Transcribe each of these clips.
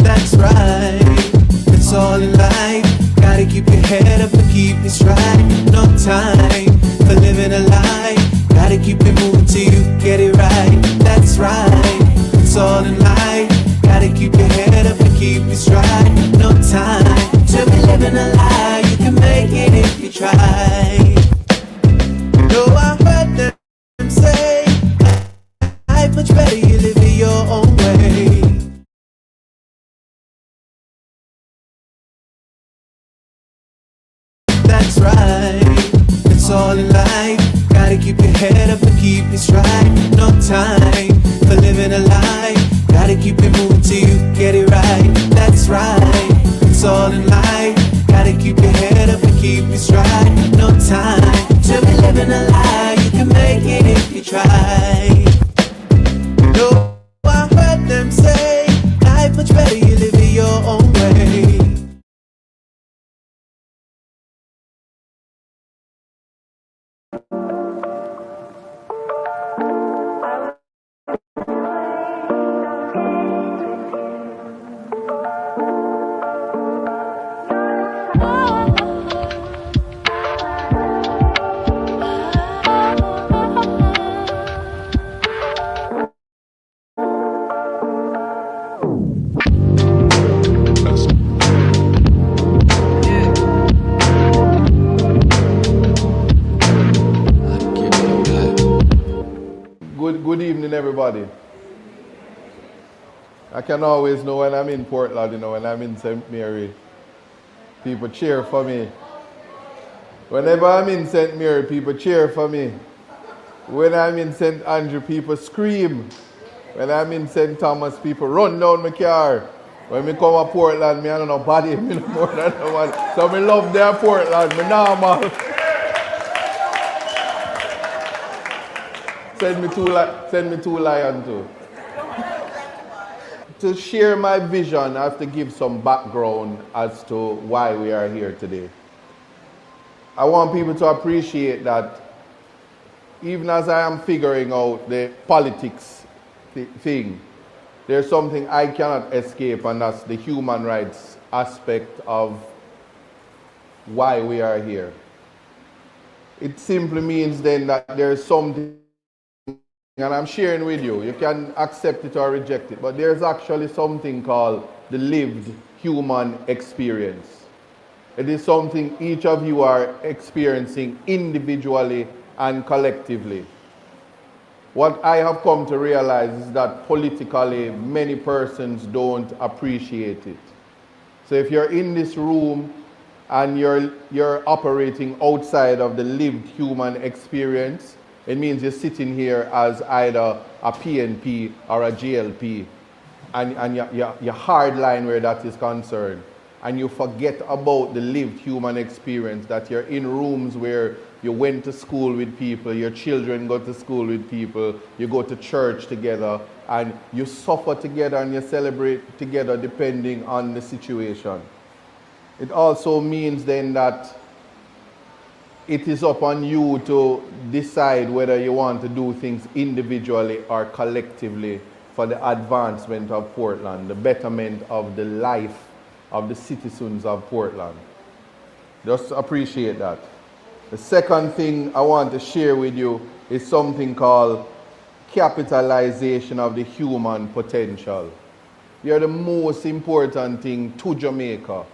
That's right, it's all in life. Gotta keep your head up and keep it straight. No time for living a lie. Gotta keep it moving till you get it right. That's right, it's all in life. Gotta keep your head up and keep it straight. No time to be living a lie. You can make it if you try. No, I heard them say life much better you live it your own way. That's right, it's all in life. Gotta keep your head up and keep it straight. No time for living a lie. Gotta keep it moving till you get it right. That's right, it's all in life. Gotta keep your head up and keep it straight. No time to be living a lie. You can make it if you try. No, I heard them say life much better you live it your own way. Good evening, everybody. I can always know when I'm in Portland, when I'm in St. Mary, people cheer for me. Whenever I'm in St. Mary, people cheer for me. When I'm in St. Andrew, people scream. When I'm in St. Thomas, people run down my car. When me come to Portland, me I don't know nobody, me no more than nobody. So me love their Portland, me normal. Send me two lions too. To share my vision, I have to give some background as to why we are here today. I want people to appreciate that even as I am figuring out the politics thing, there's something I cannot escape, and that's the human rights aspect of why we are here. It simply means then that there's something, and I'm sharing with you, you can accept it or reject it, but there's actually something called the lived human experience. It is something each of you are experiencing individually and collectively. What I have come to realize is that politically many persons don't appreciate it. So if you're in this room and you're operating outside of the lived human experience, it means you're sitting here as either a PNP or a GLP, and you're hardline where that is concerned. And you forget about the lived human experience, that you're in rooms where you went to school with people, your children go to school with people, you go to church together, and you suffer together and you celebrate together depending on the situation. It also means then that it is upon you to decide whether you want to do things individually or collectively for the advancement of Portland, the betterment of the life of the citizens of Portland. Just appreciate that. The second thing I want to share with you is something called capitalization of the human potential. You're the most important thing to Jamaica.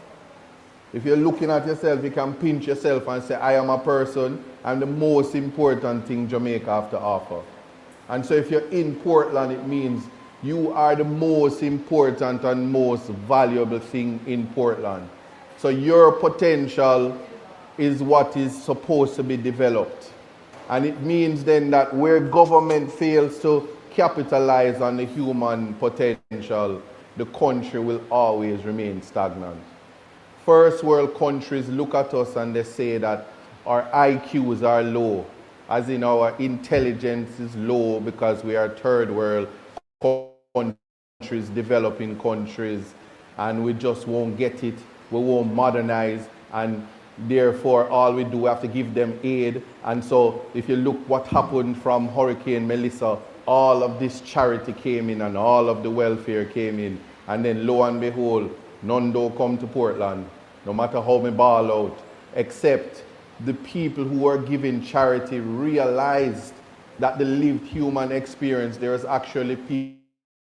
If you're looking at yourself, you can pinch yourself and say, I am a person, I'm the most important thing Jamaica have to offer. And so if you're in Portland, it means you are the most important and most valuable thing in Portland. So your potential is what is supposed to be developed. And it means then that where government fails to capitalize on the human potential, the country will always remain stagnant. First world countries look at us and they say that our IQs are low, as in our intelligence is low because we are third world countries, developing countries, and we just won't get it, we won't modernize, and therefore all we do, we have to give them aid. And so if you look what happened from Hurricane Melissa, all of this charity came in and all of the welfare came in. And then lo and behold, none don't come to Portland, no matter how me ball out, except the people who are giving charity realized that the lived human experience, there's actually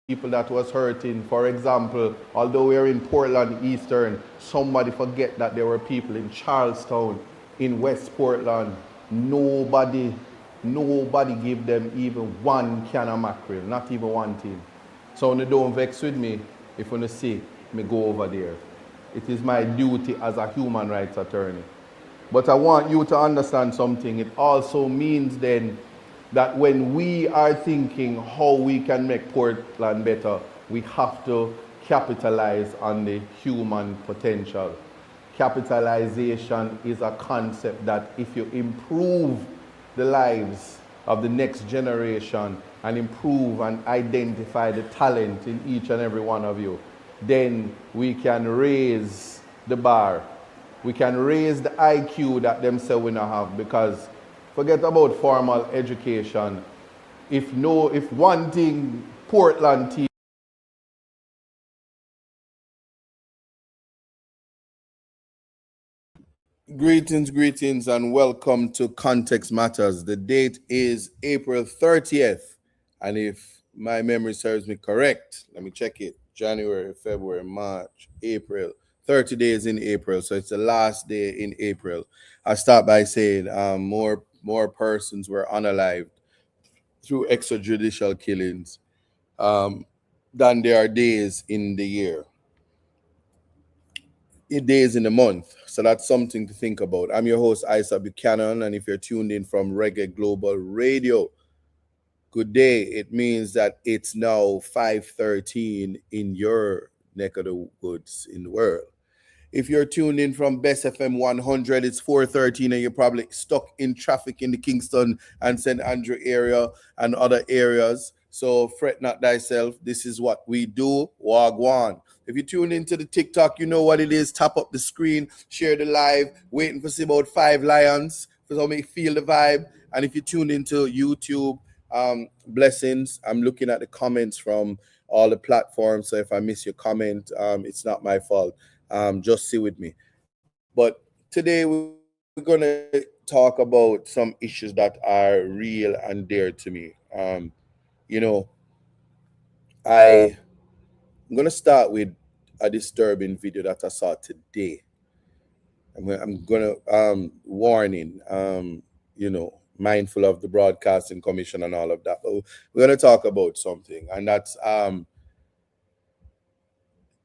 people that was hurting. For example, although we're in Portland Eastern, somebody forget that there were people in Charlestown, in West Portland. Nobody give them even one can of mackerel, not even one thing. So when you don't vex with me, if you see me go over there. It is my duty as a human rights attorney. But I want you to understand something. It also means then that when we are thinking how we can make Portland better, we have to capitalize on the human potential. Capitalization is a concept that if you improve the lives of the next generation and improve and identify the talent in each and every one of you, then we can raise the bar. We can raise the IQ that them say we not have, because forget about formal education. If one thing Portland teach. Greetings, and welcome to Context Matters. The date is April 30th. And if my memory serves me correct, let me check it. January, February, March, April. 30 days in April. So it's the last day in April. I start by saying more persons were unalived through extrajudicial killings than there are days in the year. Days in the month. So that's something to think about. I'm your host, Isa Buchanan, and if you're tuned in from Reggae Global Radio, good day. It means that it's now 5:13 in your neck of the woods in the world. If you're tuned in from Best FM 100, it's 4:13 and you're probably stuck in traffic in the Kingston and St. Andrew area and other areas. So fret not thyself. This is what we do. Wagwan. If you tune into the TikTok, you know what it is. Tap up the screen, share the live, waiting for see about 5 lions for so me feel the vibe. And if you tune into YouTube, blessings. I'm looking at the comments from all the platforms. So if I miss your comment, it's not my fault. Just sit with me. But today we're going to talk about some issues that are real and dear to me. You know, I'm going to start with a disturbing video that I saw today. I'm going to, warning, mindful of the Broadcasting Commission and all of that. But we're going to talk about something, and that's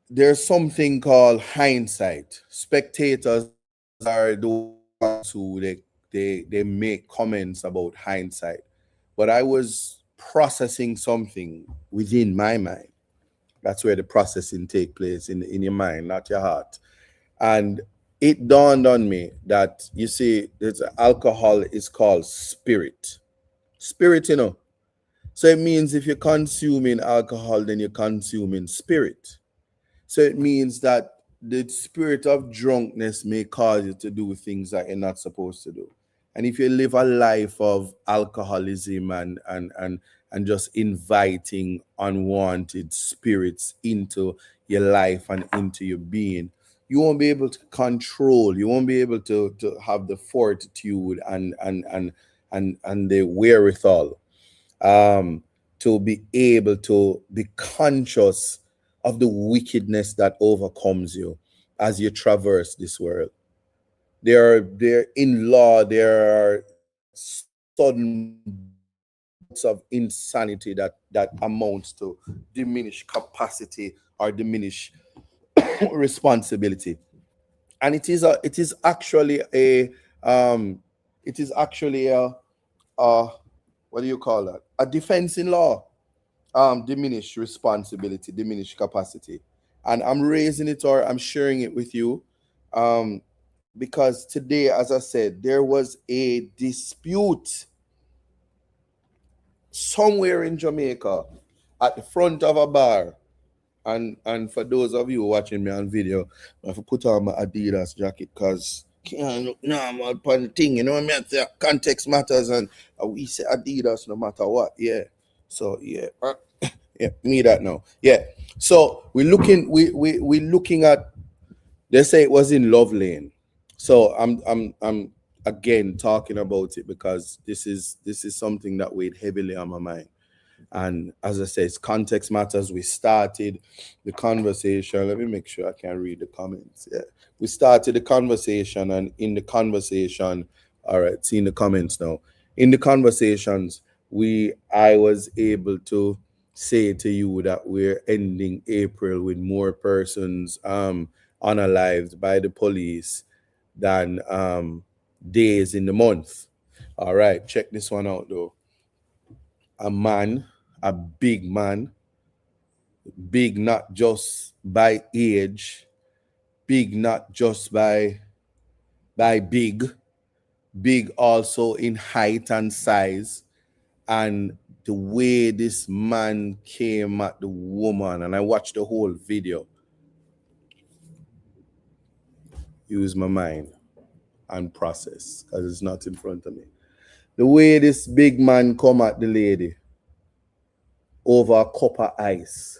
there's something called hindsight. Spectators are the ones who they make comments about hindsight. But I was processing something within my mind. That's where the processing take place in your mind, not your heart. And it dawned on me that you see, there's alcohol is called spirit. Spirit, So it means if you're consuming alcohol, then you're consuming spirit. So it means that the spirit of drunkenness may cause you to do things that you're not supposed to do. And if you live a life of alcoholism and just inviting unwanted spirits into your life and into your being, you won't be able to control, you won't be able to have the fortitude and the wherewithal to be able to be conscious of the wickedness that overcomes you as you traverse this world. There in law, there are sudden bouts of insanity that amounts to diminished capacity or diminished responsibility. And it is actually a what do you call that? A defense in law. Diminished responsibility, diminished capacity. And I'm raising it, or I'm sharing it with you, because today, as I said, there was a dispute somewhere in Jamaica at the front of a bar. And for those of you watching me on video, I have to put on my Adidas jacket because can't look normal upon the thing, context matters, and we say Adidas no matter what. Yeah. So yeah. Yeah, me that now. Yeah. So we looking at, they say it was in Love Lane. So I'm again talking about it because this is something that weighed heavily on my mind. And as I say, context matters. We started the conversation. Let me make sure I can read the comments. Yeah. We started the conversation, and in the conversation, all right, seeing the comments now. In the conversations, I was able to say to you that we're ending April with more persons unalived by the police than days in the month. All right, check this one out though. A man, a big man, big not just by age, big not just by big also in height and size, and the way this man came at the woman, and I watched the whole video. Use my mind and process because it's not in front of me. The way this big man come at the lady over a cup of ice,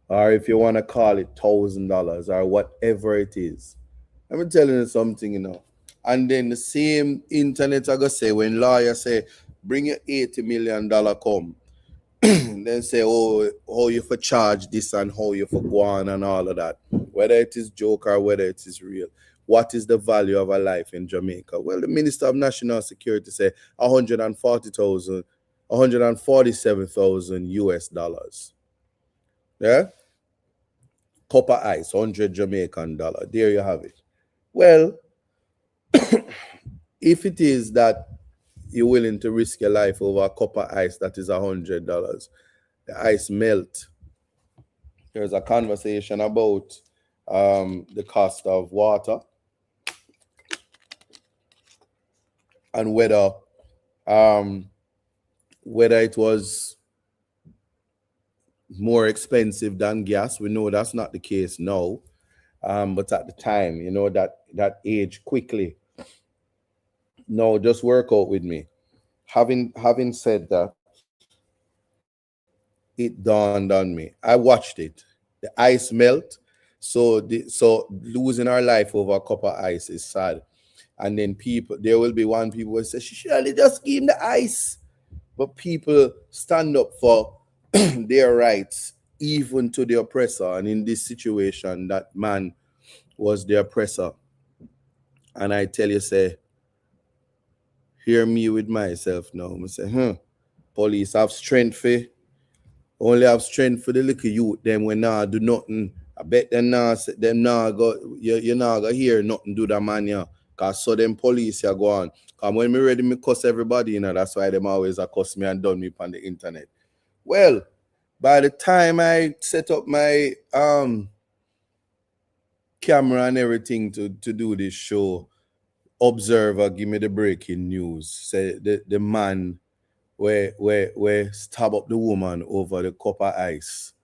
or if you want to call it $1,000 or whatever it is. I'm telling you something, And then the same internet I go say when lawyers say bring your $80 million come, then say, oh, how you for charge this and how you for go on and all of that. Whether it is joke or whether it is real. What is the value of a life in Jamaica? Well, the Minister of National Security say 140,000, 147,000 US dollars. Yeah? Copper ice, 100 Jamaican dollar. There you have it. Well, if it is that you're willing to risk your life over a copper ice that is $100, the ice melt. There's a conversation about the cost of water and whether it was more expensive than gas. We know that's not the case now, but at the time, that age quickly. No, just work out with me. Having said that, it dawned on me. I watched it. The ice melt. So losing our life over a cup of ice is sad. And then there will be people who say, she surely just give him the ice. But people stand up for their rights, even to the oppressor. And in this situation, that man was the oppressor. And I tell you, say, hear me with myself now. I say, police have strength for, only have strength for the little youth, them when nah do nothing. I bet them nah go, you nah go hear nothing do that man, yeah. Cause so them police ya go on. Cause when me ready, me cuss everybody, that's why them always cuss me and done me on the internet. Well, by the time I set up my camera and everything to do this show, Observer give me the breaking news. Say the man where stab up the woman over the copper ice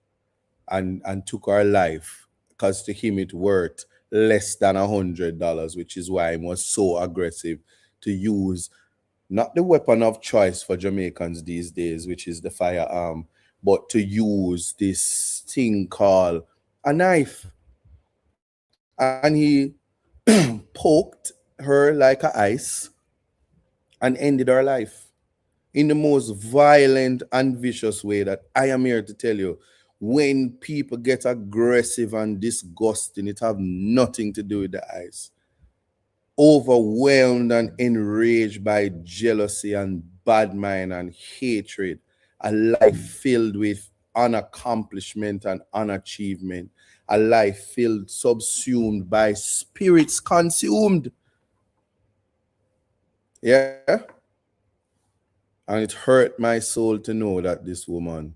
and took her life, because to him it worth less than $100, which is why he was so aggressive to use not the weapon of choice for Jamaicans these days, which is the firearm, but to use this thing called a knife. And he poked her like a ice and ended her life in the most violent and vicious way that I am here to tell you. When people get aggressive and disgusting, it have nothing to do with the ice. Overwhelmed and enraged by jealousy and bad mind and hatred, a life filled with unaccomplishment and unachievement, a life filled, subsumed by spirits consumed. Yeah? And it hurt my soul to know that this woman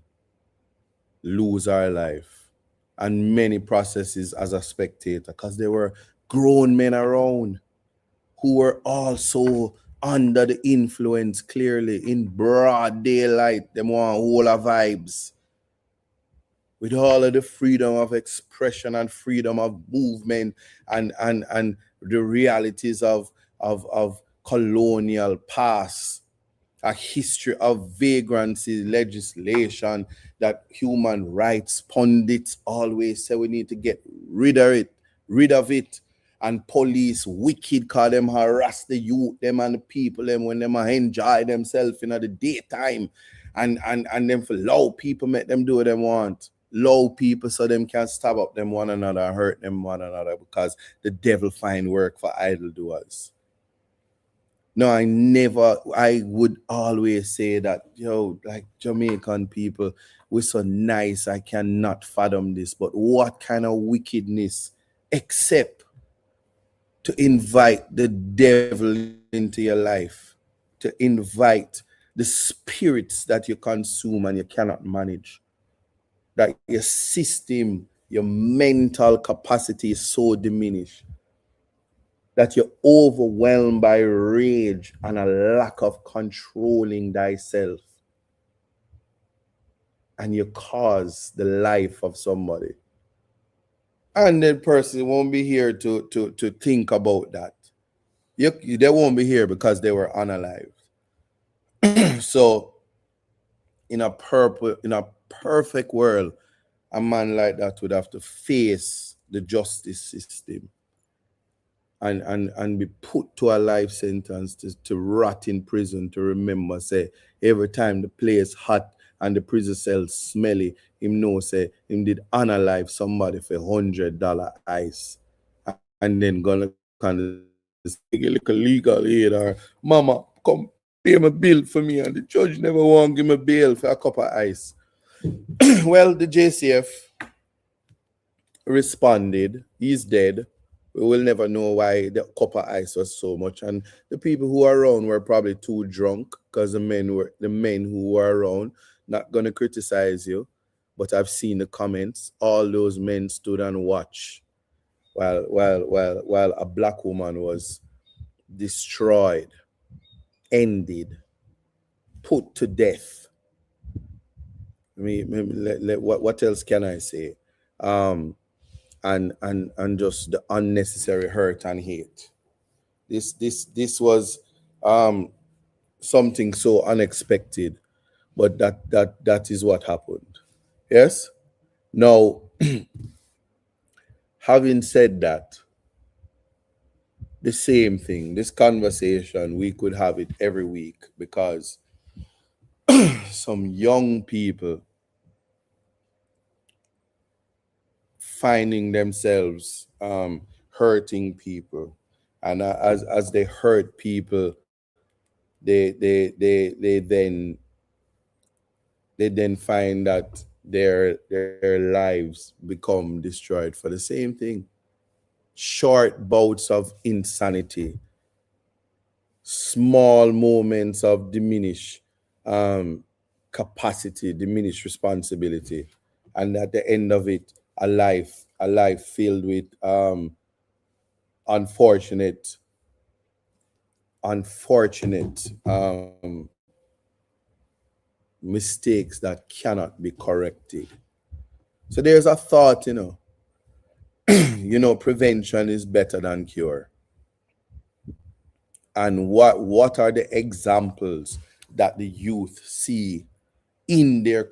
lose her life and many processes as a spectator, because there were grown men around who were also under the influence, clearly in broad daylight. Them want whole of vibes with all of the freedom of expression and freedom of movement and the realities of colonial past. a history of vagrancy legislation that human rights pundits always say we need to get rid of it. And police wicked cause them harass the youth, them and the people them when them enjoy themselves in the daytime. And them for low people make them do what they want. Low people so them can stab up them one another, hurt them one another because the devil find work for idle doers. No, I would always say that, like Jamaican people, we're so nice, I cannot fathom this. But what kind of wickedness, except to invite the devil into your life, to invite the spirits that you consume and you cannot manage, that your system, your mental capacity is so diminished that you're overwhelmed by rage and a lack of controlling thyself, and you cause the life of somebody. And the person won't be here to think about that. They won't be here because they were unalive. So in a perfect world, a man like that would have to face the justice system and be put to a life sentence to rot in prison, to remember, say, every time the place hot and the prison cell smelly, him know, say, him did unalive somebody for $100 ice. And then gonna kind of like a legal aid, or mama, come pay my bill for me, and the judge never want to give me bail for a cup of ice. Well, the JCF responded, he's dead. We will never know why the copper ice was so much. And the people who were around were probably too drunk, because the men who were around, not gonna criticize you, but I've seen the comments. All those men stood and watched while a black woman was destroyed, ended, put to death. What else can I say? And just the unnecessary hurt and hate. This was something so unexpected, but that is what happened. Yes. Now, having said that, the same thing, this conversation, we could have it every week, because some young people finding themselves hurting people, and as they hurt people, they then find that their lives become destroyed for the same thing. Short bouts of insanity, small moments of diminished capacity, diminished responsibility, and at the end of it, a life filled with unfortunate mistakes that cannot be corrected. So there's a thought, prevention is better than cure. And what are the examples that the youth see in their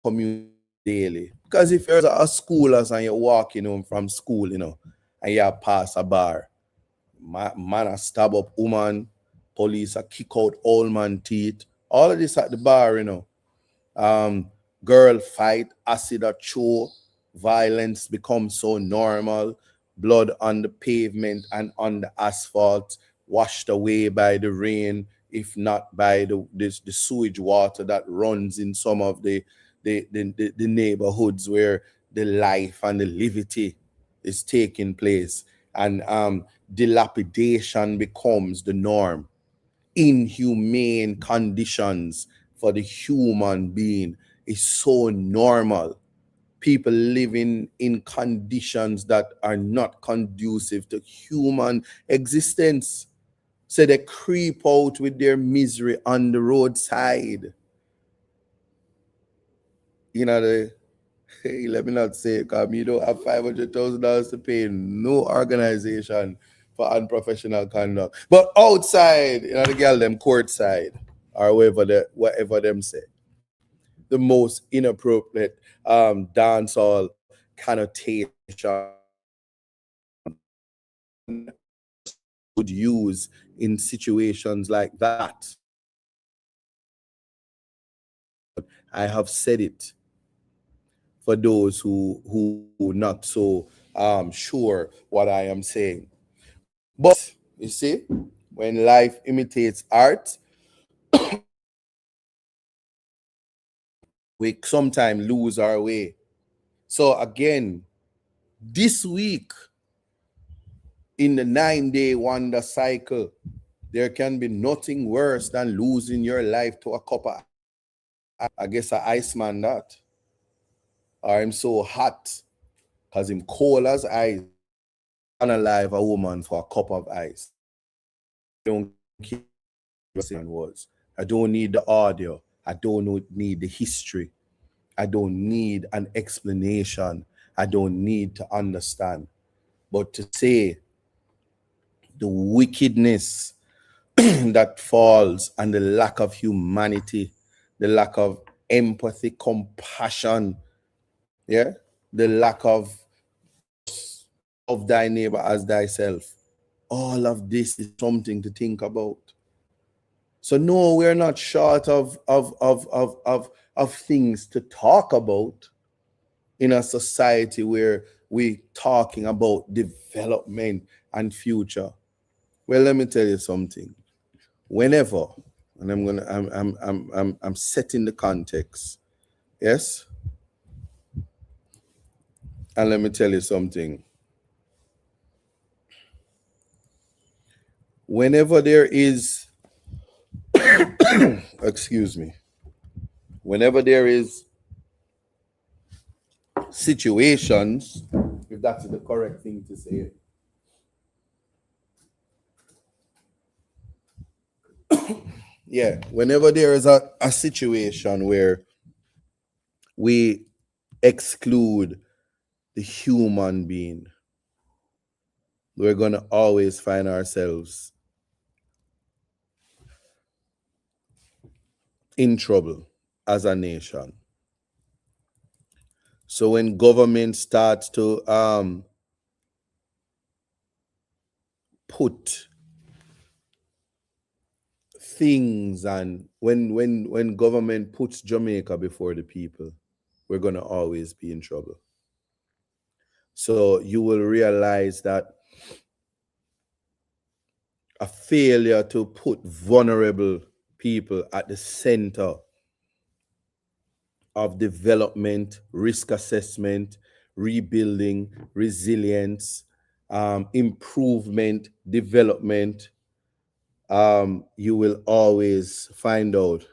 community daily? Because if you're a schoolers and you're walking home from school, and you pass a bar, man a stab up woman, police a kick out old man teeth, all of this at the bar, girl fight, acid or choke, violence becomes so normal, blood on the pavement and on the asphalt, washed away by the rain, if not by the sewage water that runs in some of the neighborhoods where the life and the liberty is taking place. And dilapidation becomes the norm. Inhumane conditions for the human being is so normal. People living in conditions that are not conducive to human existence. So they creep out with their misery on the roadside. Let me not say it, because you don't have $500,000 to pay no organization for unprofessional conduct. But outside, the girl them courtside. or whatever them say. The most inappropriate dancehall connotation would use in situations like that. I have said it for those who not so sure what I am saying. But you see, when life imitates art, we sometimes lose our way. So again, this week in the 9-day wonder cycle, there can be nothing worse than losing your life to a cup of, I guess, a iceman that. Or I'm so hot because him cold as ice. Unalive a woman for a cup of ice. I don't care what the was. I don't need the audio. I don't need the history. I don't need an explanation. I don't need to understand. But to say the wickedness that falls and the lack of humanity, the lack of empathy, compassion, yeah, the lack of thy neighbor as thyself. All of this is something to think about. So no, we're not short of things to talk about in a society where we're talking about development and future. Well, let me tell you something. Whenever, and I'm setting the context, yes. And let me tell you something. Whenever there is, excuse me, whenever there is situations, if that's the correct thing to say, yeah, whenever there is a situation where we exclude the human being, we're going to always find ourselves in trouble as a nation. So when government starts to put things, and when government puts Jamaica before the people, we're going to always be in trouble. So you will realize that a failure to put vulnerable people at the center of development, risk assessment, rebuilding, resilience, improvement, development, you will always find out.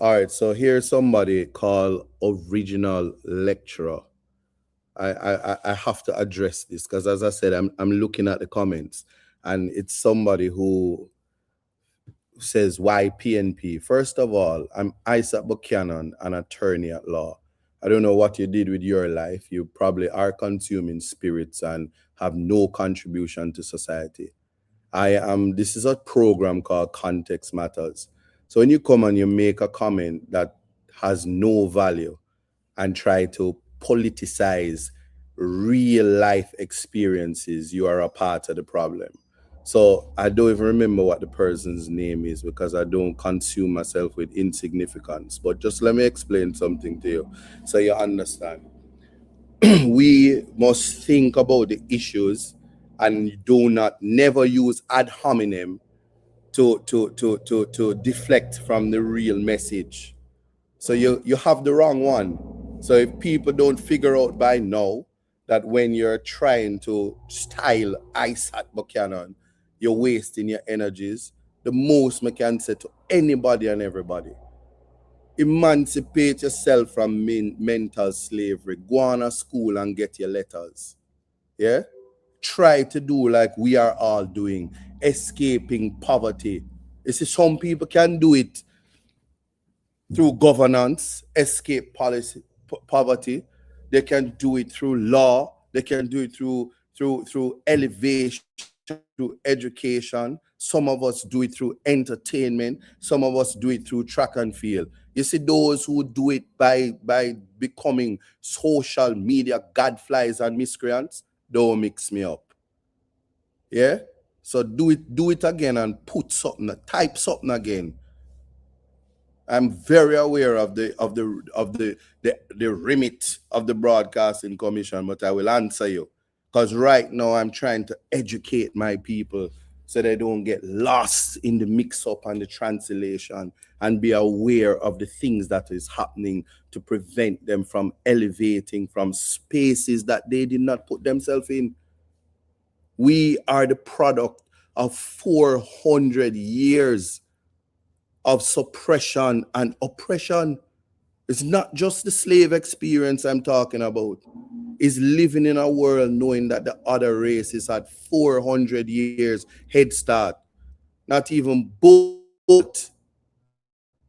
All right, so here's somebody called Original Lecturer. I have to address this because, as I said, I'm looking at the comments, and it's somebody who says, why PNP? First of all, I'm Isaac Buchanan, an attorney at law. I don't know what you did with your life. You probably are consuming spirits and have no contribution to society. This is a program called Context Matters. So when you come and you make a comment that has no value and try to politicize real life experiences, you are a part of the problem. So I don't even remember what the person's name is because I don't consume myself with insignificance. But just let me explain something to you so you understand. We must think about the issues and do not never use ad hominem to deflect from the real message. So you have the wrong one. So if people don't figure out by now that when you're trying to style Isaac Buchanan, you're wasting your energies, the most I can say to anybody and everybody, emancipate yourself from mental slavery. Go on to school and get your letters. Yeah? Try to do like we are all doing, escaping poverty. You see, some people can do it through governance, escape policy, poverty. They can do it through law. They can do it through elevation, through education. Some of us do it through entertainment. Some of us do it through track and field. You see, those who do it by becoming social media gadflies and miscreants, don't mix me up. Yeah? So do it again and put something, type something again. I'm very aware of the remit of the Broadcasting Commission, but I will answer you. Because right now I'm trying to educate my people so they don't get lost in the mix-up and the translation, and be aware of the things that is happening to prevent them from elevating from spaces that they did not put themselves in. We are the product of 400 years of suppression and oppression. It's not just the slave experience I'm talking about. It's living in a world knowing that the other races had 400 years head start. Not even boat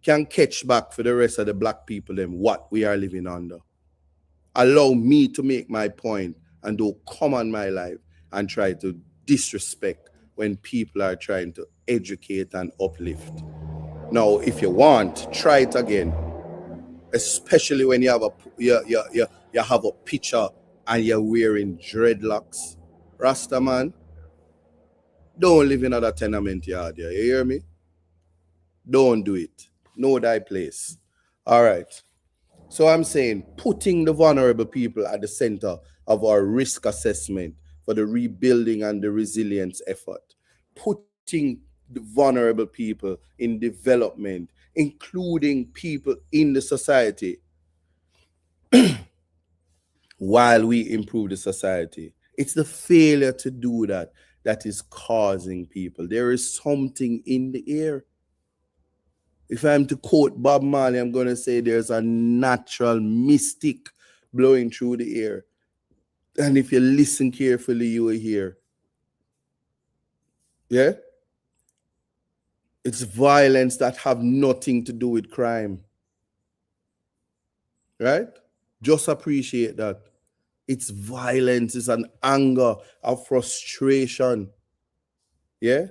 can catch back for the rest of the black people and what we are living under. Allow me to make my point and don't come on my life and try to disrespect when people are trying to educate and uplift. Now, if you want, try it again. Especially when you have you have a picture and you're wearing dreadlocks. Rasta man, don't live in another tenement yard here. You hear me? Don't do it. Know thy place. All right. So I'm saying putting the vulnerable people at the center of our risk assessment for the rebuilding and the resilience effort. Putting the vulnerable people in development, including people in the society, while we improve the society. It's the failure to do that that is causing people. There is something in the air. If I'm to quote Bob Marley, I'm going to say there's a natural mystic blowing through the air. And if you listen carefully, you will hear. Yeah? It's violence that have nothing to do with crime. Right? Just appreciate that. It's violence, it's an anger, a frustration. Yeah?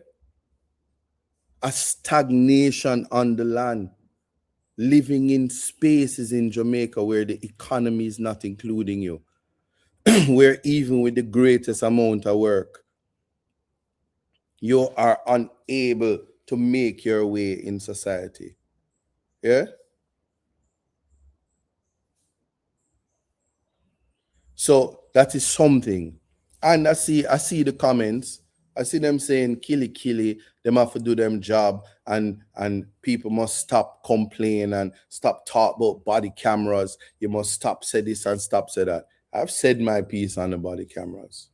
A stagnation on the land. Living in spaces in Jamaica where the economy is not including you. Where even with the greatest amount of work, you are unable to make your way in society. Yeah? So that is something. And I see the comments. I see them saying killy, them have to do them job, and people must stop complaining and stop talk about body cameras. You must stop say this and stop say that. I've said my piece on the body cameras.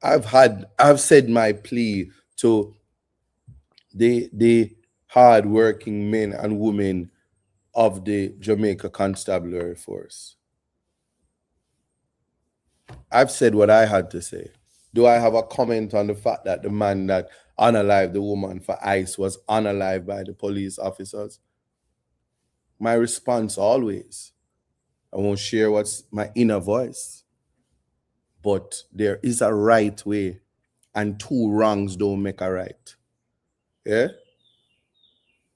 I've said my plea to the hard-working men and women of the Jamaica Constabulary Force. I've said what I had to say. Do I have a comment on the fact that the man that unalived the woman for ICE was unalived by the police officers? My response always, I won't share what's my inner voice, but there is a right way, and two wrongs don't make a right. Yeah?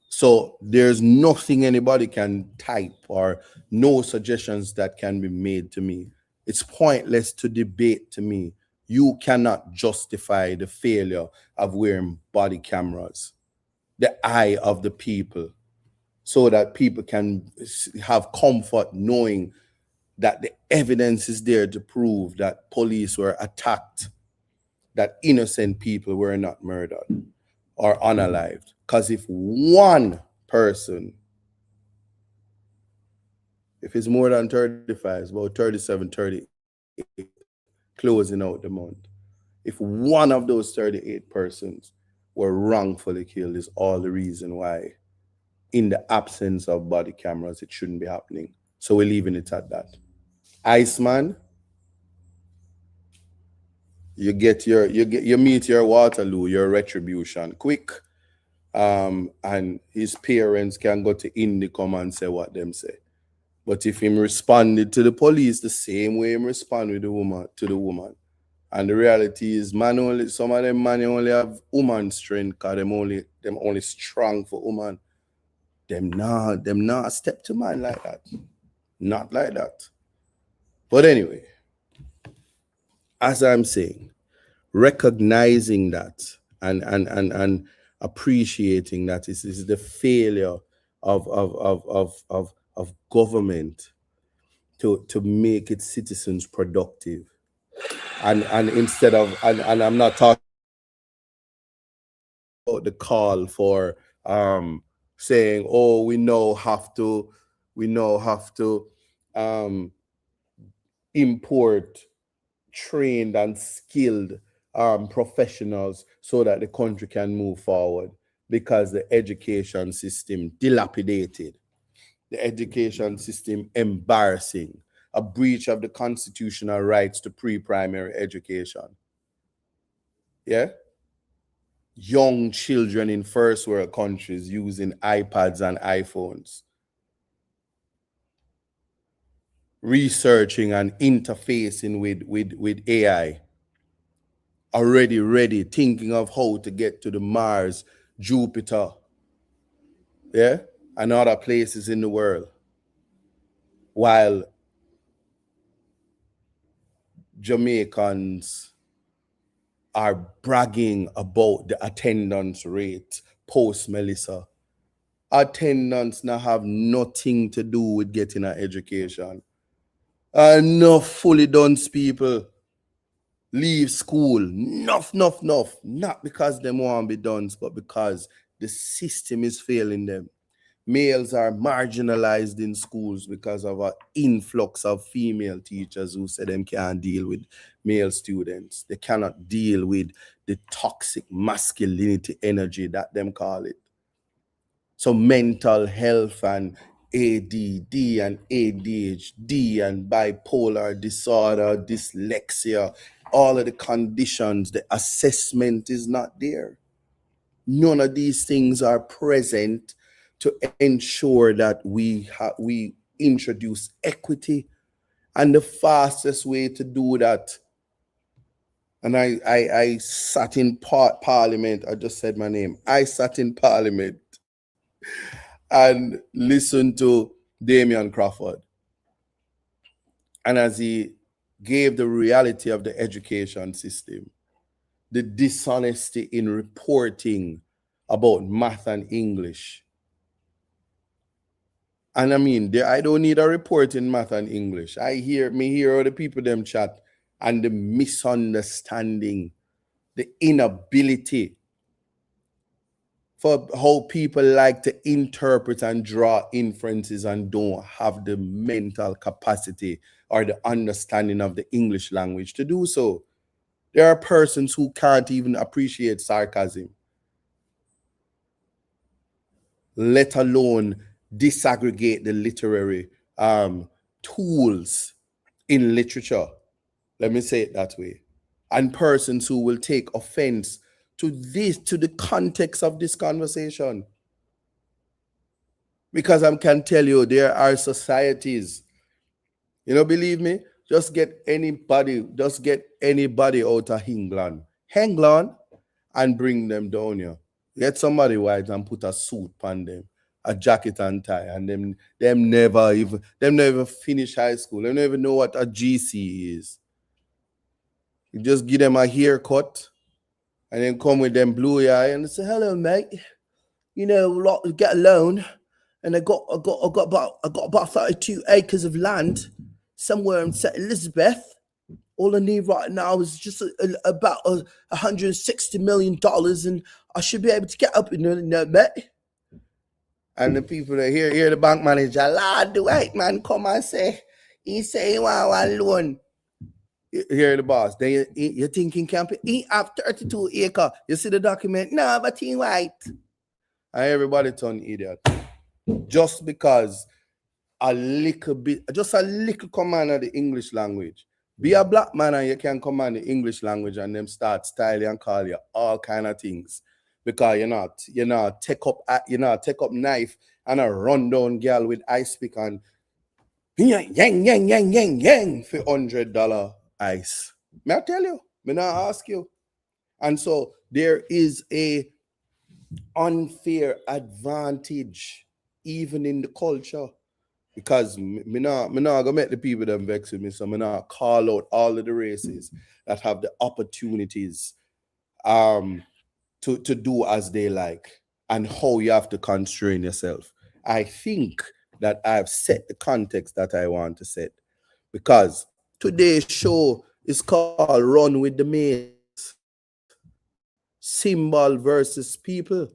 So there's nothing anybody can type or no suggestions that can be made to me. It's pointless to debate to me. You cannot justify the failure of wearing body cameras, the eye of the people, so that people can have comfort knowing that the evidence is there to prove that police were attacked, that innocent people were not murdered or unalived. Because if one person, if it's more than 35, it's about 37, 38, closing out the month. If one of those 38 persons were wrongfully killed, is all the reason why, in the absence of body cameras, it shouldn't be happening. So we're leaving it at that. Iceman, you meet your Waterloo, your retribution quick. And his parents can go to Indicom and say what them say. But if him responded to the police the same way him responded to the woman, And the reality is, man only some of them man only have woman strength, cause them only strong for woman. Them not step to man like that. Not like that. But anyway, as I'm saying, recognizing that and appreciating that is the failure of government to make its citizens productive. And instead of and I'm not talking about the call for saying, oh, we now have to import trained and skilled professionals so that the country can move forward, because the education system dilapidated, the education system embarrassing, a breach of the constitutional rights to pre-primary education. Yeah, young children in first world countries using iPads and iPhones, researching and interfacing with AI, already ready, thinking of how to get to the Mars, Jupiter, yeah, and other places in the world, while Jamaicans are bragging about the attendance rate post Melissa. Attendance now have nothing to do with getting an education. Enough fully done people leave school, enough, not because they want to be done, but because the system is failing them. Males are marginalized in schools because of an influx of female teachers who say them can't deal with male students. They cannot deal with the toxic masculinity energy that them call it. So mental health and ADD and ADHD and bipolar disorder, dyslexia, all of the conditions, the assessment is not there. None of these things are present to ensure that we introduce equity. And the fastest way to do that, and I sat in parliament, I just said my name, I sat in parliament and listened to Damian Crawford. And as he gave the reality of the education system, the dishonesty in reporting about math and English. And I mean, I don't need a report in math and English. I hear all the people them chat, and the misunderstanding, the inability for how people like to interpret and draw inferences and don't have the mental capacity or the understanding of the English language to do so. There are persons who can't even appreciate sarcasm, let alone disaggregate the literary tools in literature. Let me say it that way. And persons who will take offense to the context of this conversation. Because I can tell you, there are societies, believe me, just get anybody out of England, and bring them down here. Get somebody white and put a suit on them, a jacket and tie, and them never finish high school. They never know what a GC is. You just give them a haircut and then come with them blue eye and say, hello, mate. Get a loan. And I got about 32 acres of land somewhere in St. Elizabeth. All I need right now is just about $160 million, and I should be able to get up in there, mate. And the people that hear the bank manager, Lord, the white man come and say, he say he want one loan. Hear the boss. Then you thinking camp, he have 32 acres. You see the document? No, but he white. And everybody turn idiot. Just because just a little command of the English language. Be a black man and you can command the English language and them start styling and call you all kind of things. Because you're not take up knife and a run down girl with ice pick and yang for $100 ice. May I tell you? Me not ask you. And so there is a unfair advantage even in the culture because me not gonna make the people that vex with me, so me not call out all of the races that have the opportunities um to do as they like and how you have to constrain yourself. I think that I've set the context that I want to set because today's show is called Run with the Mace, symbol versus people.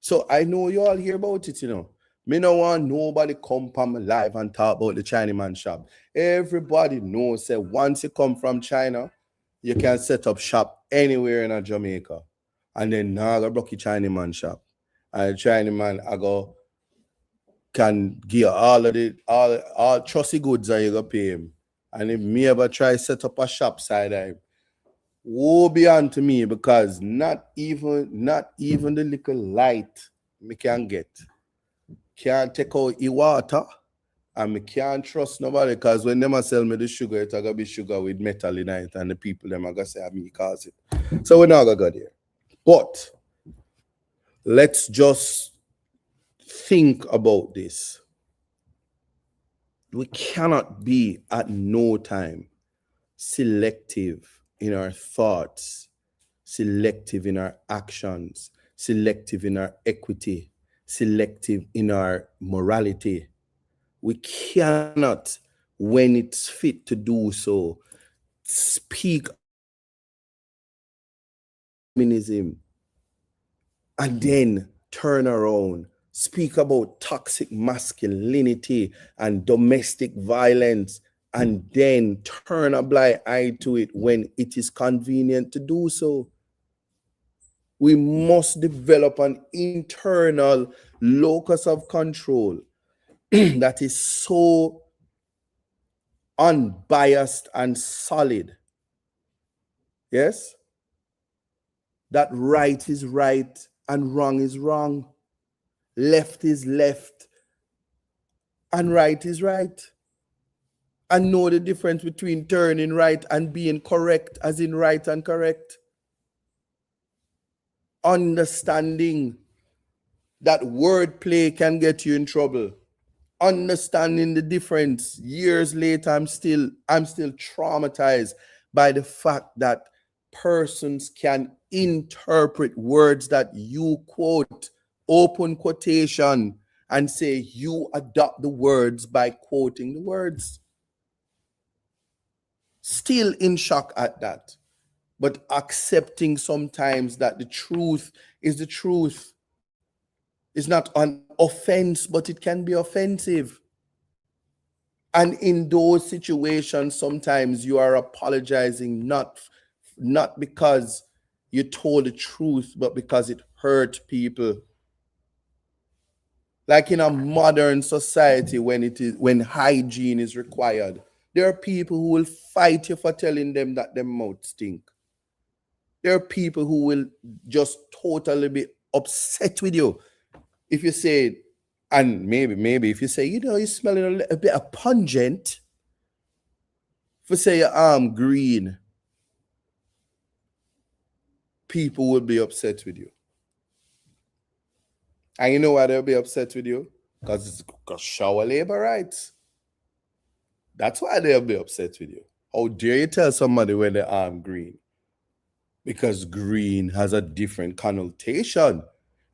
So I know you all hear about it, Me no want nobody come on my live and talk about the Chinaman shop. Everybody knows that once you come from China, you can set up shop anywhere in a Jamaica. And then now I go block your Chinaman shop. And the Chinaman I go can give all of the all trusty goods and you go pay him. And if me ever try set up a shop side of him, woe be unto me because not even the little light me can get. Can't take out the water and me can't trust nobody because when them a sell me the sugar, it's gonna be sugar with metal in it and the people them are gonna say me cause it. So we're not gonna go there. But let's just think about this. We cannot be at no time selective in our thoughts, selective in our actions, selective in our equity, selective in our morality. We cannot, when it's fit to do so, speak about feminism and then turn around, speak about toxic masculinity and domestic violence, and then turn a blind eye to it when it is convenient to do so. We must develop an internal locus of control that is so unbiased and solid. Yes? That right is right and wrong is wrong. Left is left and right is right. And know the difference between turning right and being correct, as in right and correct. Understanding that wordplay can get you in trouble. Understanding the difference. Years later, I'm still traumatized by the fact that persons can interpret words that you quote, open quotation, and say you adopt the words by quoting the words. Still in shock at that, but accepting sometimes that the truth is the truth. It's not an offense, but it can be offensive. And in those situations, sometimes you are apologizing not because you told the truth, but because it hurt people. Like in a modern society, when hygiene is required, there are people who will fight you for telling them that their mouth stink. There are people who will just totally be upset with you if you say, and maybe if you say, you're smelling a little bit of pungent, if you say your arm green, people will be upset with you. And you know why they'll be upset with you? Because it's shower labor rights. That's why they'll be upset with you. How dare you tell somebody when their arm green? Because green has a different connotation.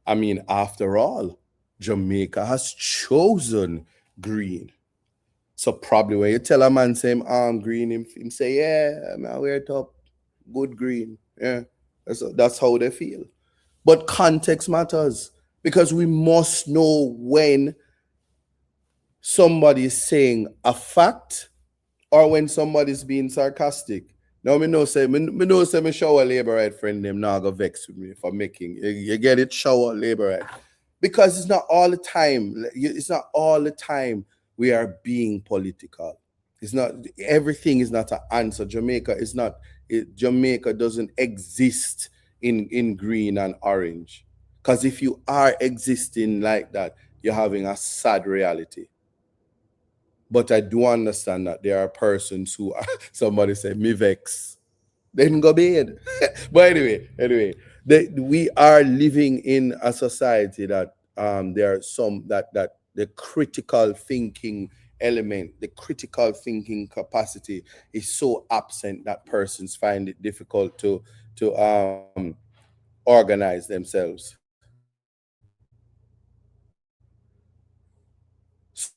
I mean, after all, Jamaica has chosen green. So probably when you tell a man say arm green, him say, yeah, man, wear it up. Good green. Yeah. That's how they feel. But context matters because we must know when somebody is saying a fact or when somebody's being sarcastic. Now me know say me shower labor right friend them now go vex with me for making you get it, shower labor right. Because it's not all the time. It's not all the time we are being political. It's not everything is not an answer. Jamaica doesn't exist in green and orange. Because if you are existing like that, you're having a sad reality. But I do understand that there are persons who are, somebody said, me vex. Then go bed. But we are living in a society that there are some that the critical thinking element, the critical thinking capacity is so absent that persons find it difficult to organize themselves. So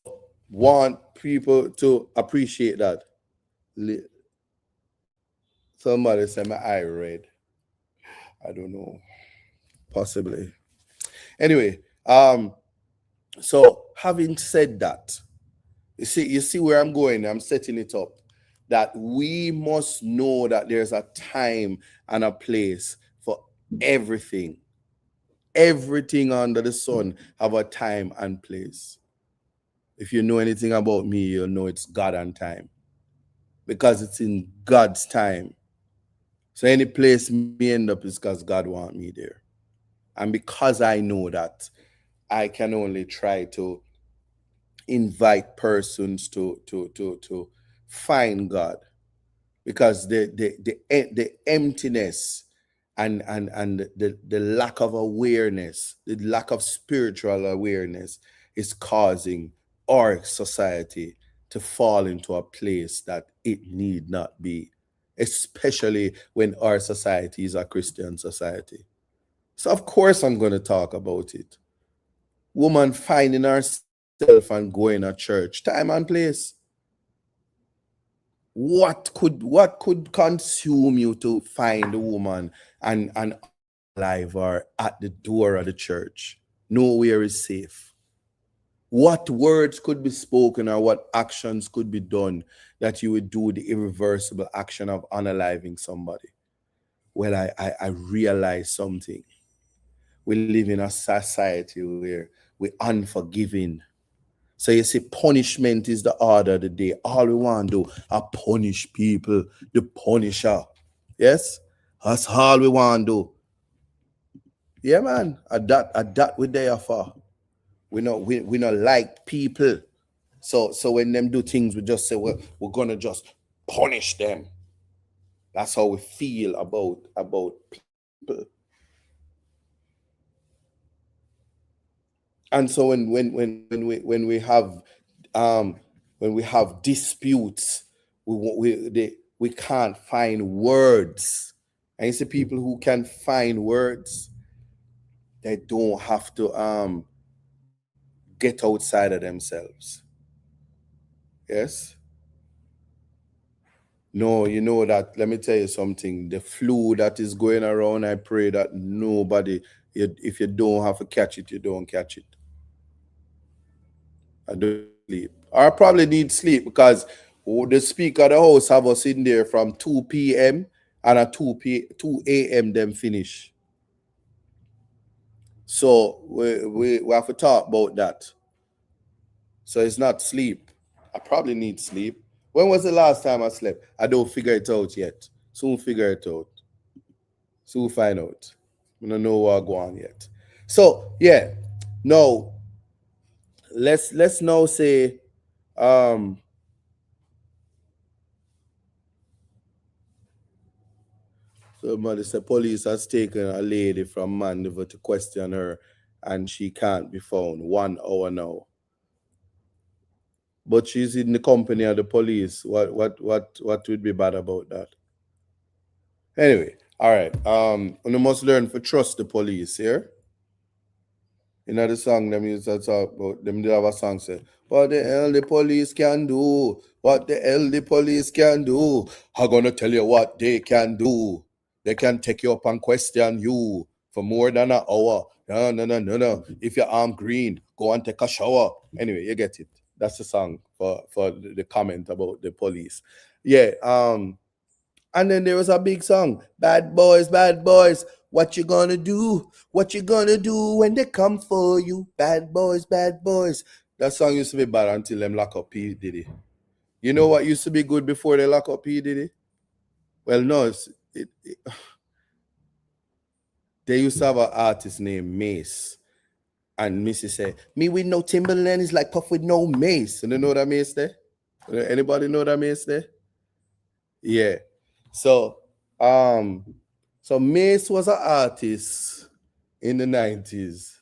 want people to appreciate that. Somebody said my eye red. I don't know. Possibly. Anyway, so having said that, you see where I'm going. I'm setting it up that we must know that there's a time and a place for everything. Everything under the sun have a time and place. If you know anything about me, you'll know it's God and time. Because it's in God's time. So any place me end up is because God want me there. And because I know that, I can only try to invite persons to find God, because the emptiness and the lack of awareness, the lack of spiritual awareness is causing our society to fall into a place that it need not be, especially when our society is a Christian society. So of course I'm going to talk about it. Woman finding herself and going to church, time and place. What could consume you to find a woman and unalive her at the door of the church? Nowhere is safe. What words could be spoken or what actions could be done that you would do the irreversible action of unaliving somebody? Well, I realize something. We live in a society where we're unforgiving. So you see, punishment is the order of the day. All we want to do is punish people, the punisher. Yes? That's all we want to do. Yeah, man. At that we there for. We not like people. So when them do things, we just say, well, we're gonna just punish them. That's how we feel about people. And so um when we have disputes, we can't find words. And you see people who can find words, they don't have to get outside of themselves. Yes. No, you know that. Let me tell you something. The flu that is going around, I pray that nobody, if you don't have to catch it, you don't catch it. I don't sleep. I probably need sleep because the speaker of the house have us in there from 2 p.m. and at 2 a.m. them finish. So we have to talk about that. So it's not sleep. I probably need sleep. When was the last time I slept? I don't figure it out yet. Soon figure it out. Soon find out. We don't know what go on yet. So yeah. No. Let's now say um somebody said police has taken a lady from Mandeville to question her and she can't be found. 1 hour now. But she's in the company of the police. What would be bad about that? Anyway, all right. You must learn to trust the police here. In the song, them used to talk about them. They have a song say, "What the hell the police can do? What the hell the police can do? I'm gonna tell you what they can do. They can take you up and question you for more than an hour. No, no, no, no, no. If your arm green, go and take a shower. Anyway, you get it. That's the song for the comment about the police. Yeah. And then there was a big song, bad boys, what you gonna do? What you gonna do when they come for you? Bad boys, bad boys. That song used to be bad until them lock up P. Diddy. You know what used to be good before they lock up P. Diddy? Well, no, they used to have an artist named MACE. And Missy said, me with no Timberland is like Puff with no Mace. And you know that Mace there? Anybody know that Mace there? Yeah. So So MACE was an artist in the 90s,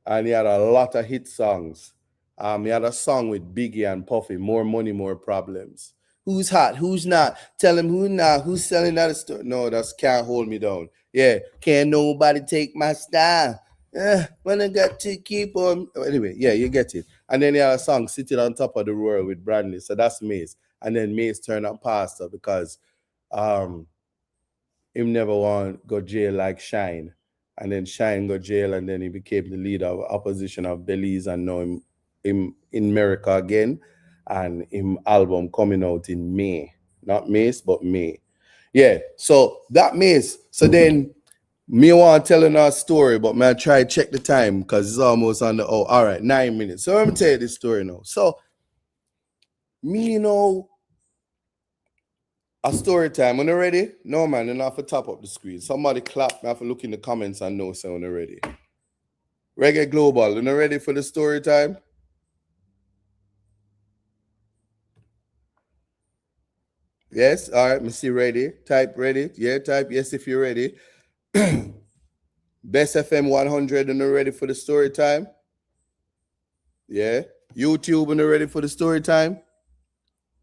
and he had a lot of hit songs. He had a song with Biggie and Puffy, More Money, More Problems. Who's hot? Who's not? Tell him who not. Who's selling that store? No, that's Can't Hold Me Down. Yeah, can't nobody take my style. When I got to keep on. Anyway, yeah, you get it. And then he had a song, Sitting on Top of the World with Brandy. So that's MACE. And then MACE turned up pastor because him never want go jail like Shine. And then Shine go jail, and then he became the leader of opposition of Belize, and now him in America again. And him album coming out in May. Not MACE, but May. Yeah, so that MACE. So then me want telling our story, but man, try check the time because it's almost on the all right, 9 minutes. So let me tell you this story now. So me a story time. When you ready? No man, you have to top up the screen. Somebody clap. I have to look in the comments and know so when you're ready. Reggae Global, you ready for the story time? Yes, all right, me see ready. Type ready. Yeah, type yes if you're ready. Best FM 100, and you're ready for the story time? Yeah. YouTube, and you're ready for the story time?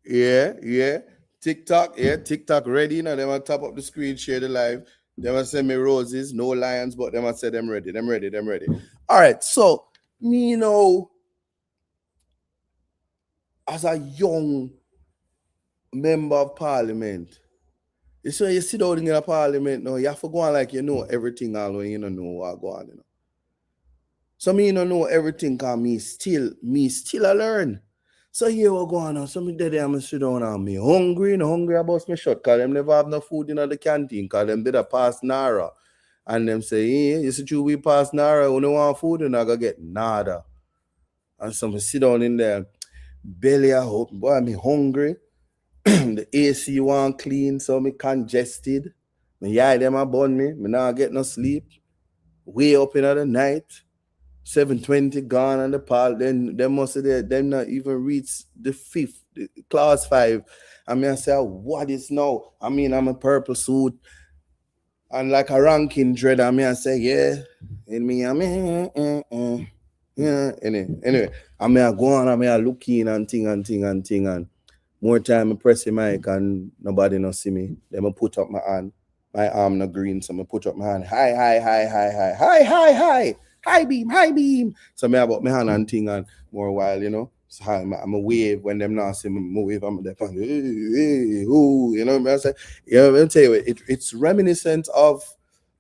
Yeah. TikTok, TikTok ready. You know, them on top of the screen, share the live. Them a send me roses, no lions, but them a say them ready. All right, so me as a young member of parliament, it's when you sit down in a parliament now, you have to go on like you know everything all when you don't know what go on, So me don't know everything because me still a learn. So here we go on now. So me dead there, I'm sit down and me hungry about me shot because them never have no food in the canteen because them did a pass Nara. And them say, you see we pass Nara, we don't want food and I go get nada. And so me sit down in there, belly a hope, boy, me hungry. The AC want clean, so me congested. Me eye them a burn me not get no sleep. Way up in the night. 7:20 gone on the pal, then them must have them not even reach the fifth, class 5. I mean, I say, what is now? I mean, I'm a purple suit and like a ranking dread. I mean, I say, yeah. And me, I mean, yeah. Anyway, I mean, I go on, I mean, I look in and thing. And more time I press the mic and nobody no see me. Then I put up my hand. My arm no green, so I put up my hand. Hi beam. So me about my hand and thing and more while. So I'm a wave when them not see me wave. I'm there, hey, ooh, I say, I'll tell you, it's reminiscent of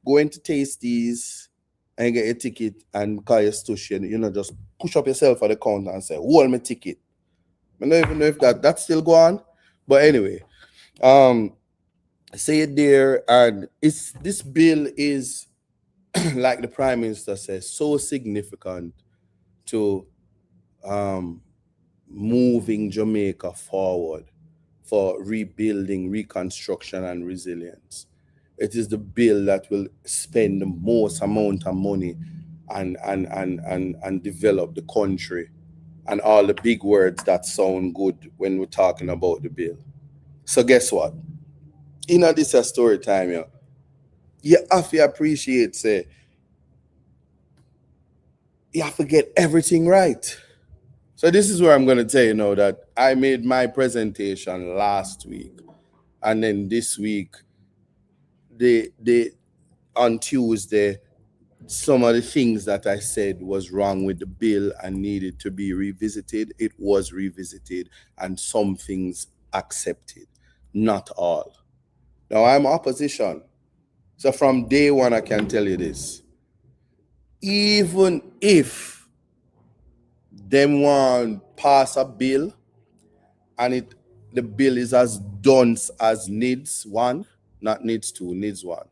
going to Tasties and get a ticket and call your station, just push up yourself at the counter and say, hold my ticket. I don't even know if that's still go on. But anyway, say it there, and this bill is like the Prime Minister says, so significant to moving Jamaica forward for rebuilding, reconstruction, and resilience. It is the bill that will spend the most amount of money and develop the country and all the big words that sound good when we're talking about the bill. So guess what? This a story time, you have to appreciate, say, you have to get everything right. So this is where I'm going to tell you now that I made my presentation last week, and then this week, on Tuesday, some of the things that I said was wrong with the bill and needed to be revisited. It was revisited, and some things accepted, not all. Now I'm opposition, so from day one I can tell you this: even if them want pass a bill and the bill is as done as needs one, not needs two, needs one.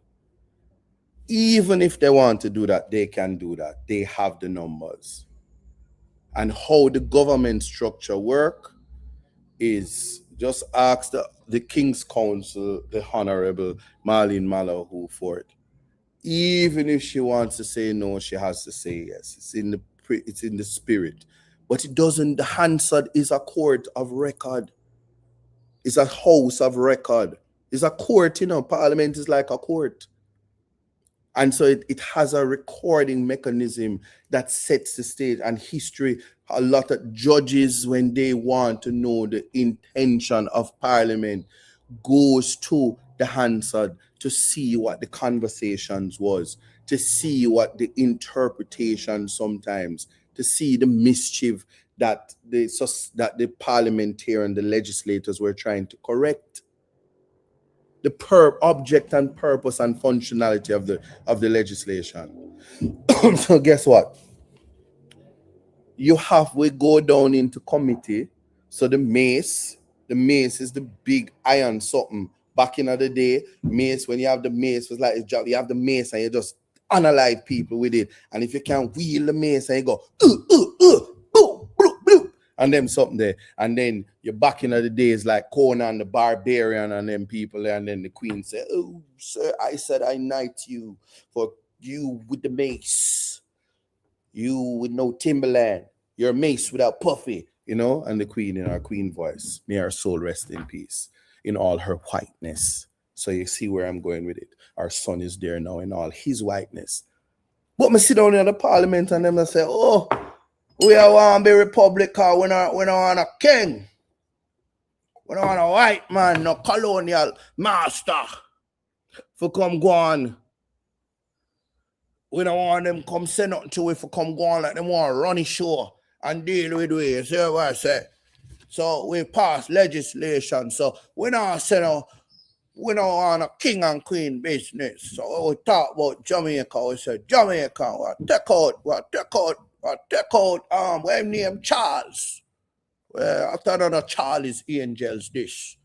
Even if they want to do that, they can do that. They have the numbers. And how the government structure work is just ask the King's Counsel, the Honorable Marlene Mallahu for it. Even if she wants to say no, she has to say yes. It's in the spirit. But it doesn't, the Hansard is a court of record. It's a house of record. It's a court, you know. Parliament is like a court. And so it has a recording mechanism that sets the stage. And history, a lot of judges, when they want to know the intention of Parliament, goes to the Hansard to see what the conversations was, to see what the interpretation sometimes, to see the mischief that the parliamentarian, the legislators were trying to correct. The object and purpose and functionality of the legislation. So guess what? We go down into committee. So the MACE is the big iron something. Back in the day, MACE, when you have the MACE, it's like a job. You have the MACE and you just analyze people with it. And if you can wheel the MACE and you go, boom, boom, boom, and them something there. And then you're back in the days like Conan the Barbarian and them people there. And then the Queen said, "Oh, sir, I said I knight you for you with the mace. You with no Timberland. You're mace without puffy," you know? And the Queen in her Queen voice, may her soul rest in peace, in all her whiteness. So you see where I'm going with it. Our son is there now in all his whiteness. But me sit down in the parliament and them say, "Oh, we are want to be republic because we don't want a king. We don't want a white man, no colonial master for come go on. We don't want them come say nothing to it for come go on like them want to run the show and deal with it." See what I say? So we pass legislation. So we don't say no, we don't want a king and queen business. So we talk about Jamaica. We say Jamaica, we take out, we name Charles. Well, after another Charles Angels dish.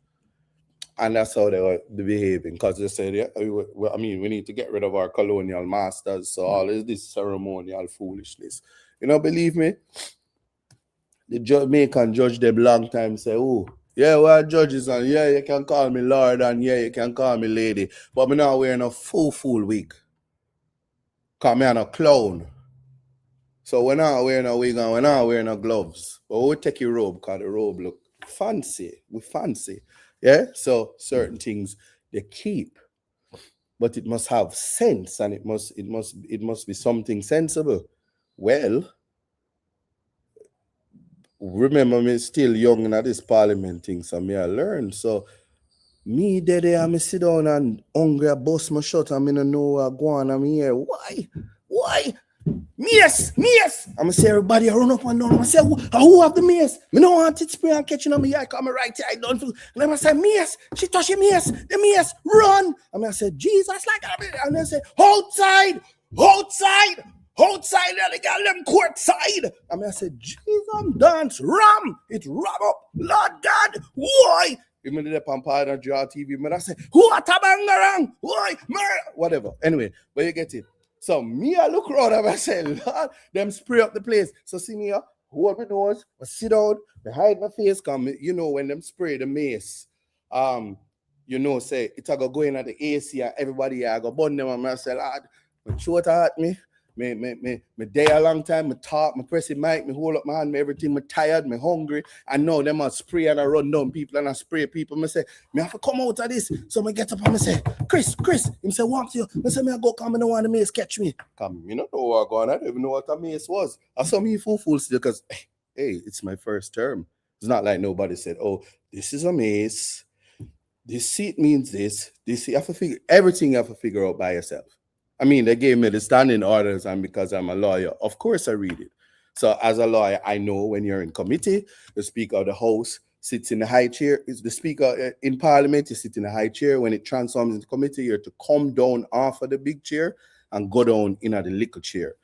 And that's how they were behaving, because they said, yeah, I mean, we need to get rid of our colonial masters. So all is this ceremonial foolishness. You know, believe me, the Jamaican judge them long time say, "Oh, yeah, we're judges, and yeah, you can call me Lord, and yeah, you can call me lady. But I'm not wearing a full wig. Because I'm a clown. So we're not wearing a wig and we're not wearing a gloves. But we'll take your robe because the robe look fancy. We fancy. Yeah? So certain things they keep. But it must have sense, and it must be something sensible. Well, remember me still young in this parliament thing, so me I learn. So me there I sit down and hungry, I bust my shut and me no know what go on and me here. Why? Mace! I'm say everybody run up and down. I say, who have the mace? Me no want it spray and catching on me eye, come right here, I don't feel. And I say, Mace, she touch the mace, run. And I say, Jesus, like that. And I say, outside, and they got them court side. And I said, Jesus, dance, ram, it ram up, Lord God, why? Even the Pampire and Draw TV, I say, who are tabangarang? Why? Whatever. Anyway, but you get it. So me, I look around and I say, Lord, them spray up the place. So see me, hold my nose, I sit down, I hide my face, come, you know, when them spray the mace, you know, say, it's a go in at the AC and everybody, I go burn them, and I say, Lord, my throat hurt me day a long time, me talk, me press the mic, me hold up my hand, me everything, me tired, me hungry. I know them a spray and I run down people and I spray people. Me say, me have to come out of this. So me get up and me say, Chris, him say, what to you? Me say, me I go come, I don't want the mace catch me. Come, you don't know what going on. I don't even know what a mace was. I saw me fool still because, hey, it's my first term. It's not like nobody said, oh, this is a mace. This seat means this. You have to figure, everything you have to figure out by yourself. I mean, they gave me the standing orders, and because I'm a lawyer, of course I read it. So as a lawyer, I know when you're in committee, the Speaker of the House sits in the high chair. Is the Speaker in Parliament, you sit in the high chair. When it transforms into committee, you're to come down off of the big chair and go down in at the little chair.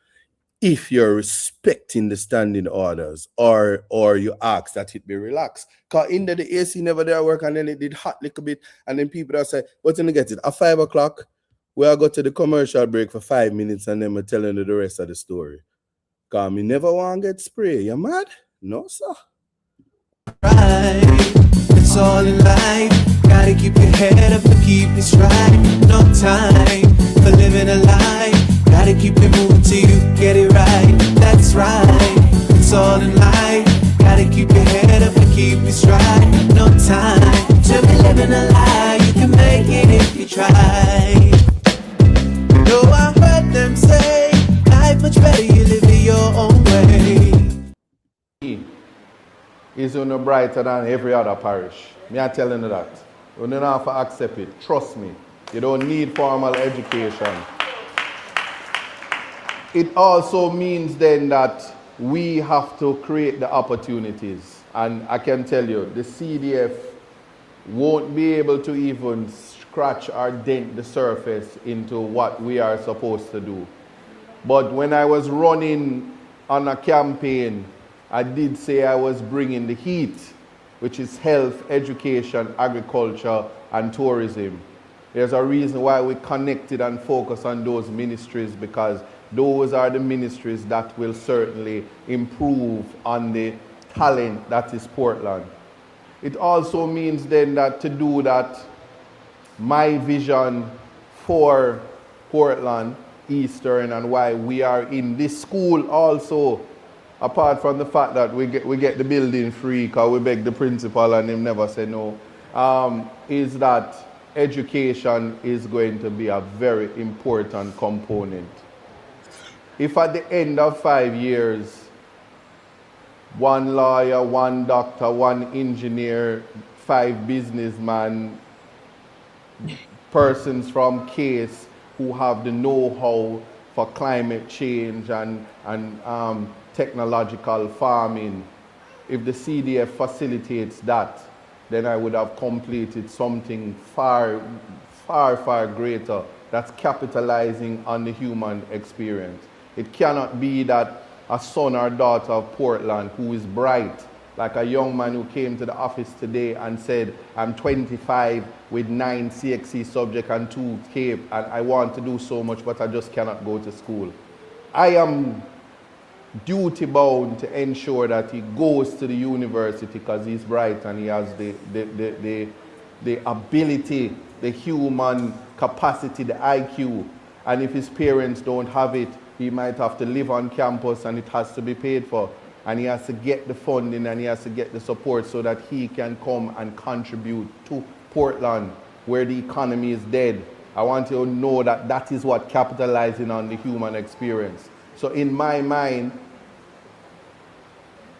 If you're respecting the standing orders, or you ask that it be relaxed. Because in the AC never there work, and then it did hot little bit, and then people that say, what's gonna get it? At 5 o'clock, we'll go to the commercial break for 5 minutes, and then we're telling you the rest of the story. Because me never want to get sprayed. You mad? No, sir. Right, it's all in life. Gotta keep your head up and keep it straight. No time for living a lie. Gotta keep it moving till you get it right. That's right, it's all in life. Gotta keep your head up and keep it straight. No time to be living a lie. You can make try. No, I heard them say, life much better, you live it your own way. Is no brighter than every other parish. Me I telling you that. You don't have to accept it. Trust me. You don't need formal education. It also means then that we have to create the opportunities. And I can tell you, the CDF won't be able to even scratch or dent the surface into what we are supposed to do. But when I was running on a campaign, I did say I was bringing the heat, which is health, education, agriculture, and tourism. There's a reason why we connected and focus on those ministries, because those are the ministries that will certainly improve on the talent that is Portland. It also means then that to do that, my vision for Portland, Eastern, and why we are in this school also, apart from the fact that we get the building free because we beg the principal and him never say no, is that education is going to be a very important component. If at the end of 5 years, one lawyer, one doctor, one engineer, 5 businessmen, persons from CASE who have the know-how for climate change and technological farming, if the CDF facilitates that, then I would have completed something far, far, far greater that's capitalizing on the human experience. It cannot be that a son or daughter of Portland who is bright, like a young man who came to the office today and said, I'm 25 with 9 CXC subjects and 2 CAPE, and I want to do so much, but I just cannot go to school. I am duty bound to ensure that he goes to the university because he's bright and he has the ability, the human capacity, the IQ. And if his parents don't have it, he might have to live on campus and it has to be paid for. And he has to get the funding and he has to get the support so that he can come and contribute to Portland, where the economy is dead. I want you to know that that is what capitalizing on the human experience. So in my mind,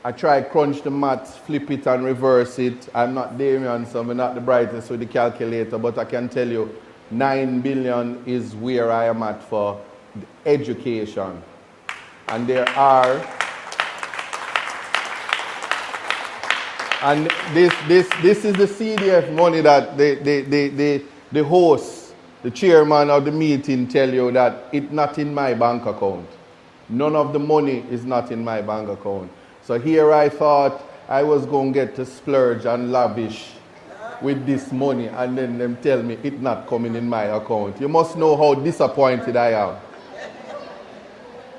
I try to crunch the maths, flip it and reverse it. I'm not Damien, so I'm not the brightest with the calculator, but I can tell you 9 billion is where I am at for education. And there are, and this is the CDF money that the host, the chairman of the meeting tell you that it's not in my bank account. None of the money is not in my bank account. So here I thought I was going to get to splurge and lavish with this money, and then them tell me it's not coming in my account. You must know how disappointed I am.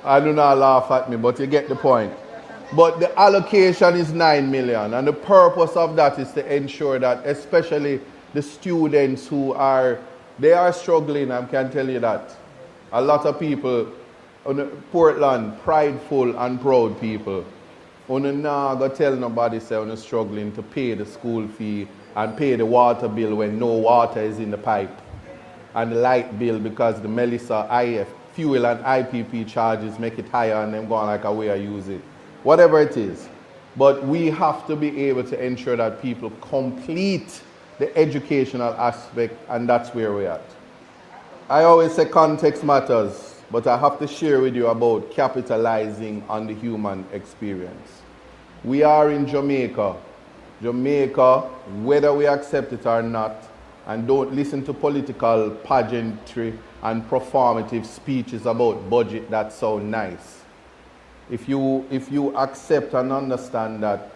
I do not laugh at me, but you get the point. But the allocation is 9 million, and the purpose of that is to ensure that especially the students who are struggling, I can tell you that. A lot of people, Portland, prideful and proud people, you not go tell nobody say you're struggling to pay the school fee and pay the water bill when no water is in the pipe, and the light bill because the Melissa IF fuel and IPP charges make it higher and them going like a way I use it. Whatever it is. But we have to be able to ensure that people complete the educational aspect, and that's where we're at. I always say context matters, but I have to share with you about capitalizing on the human experience. We are in Jamaica. Jamaica, whether we accept it or not, and don't listen to political pageantry and performative speeches about budget that sound nice. If you accept and understand that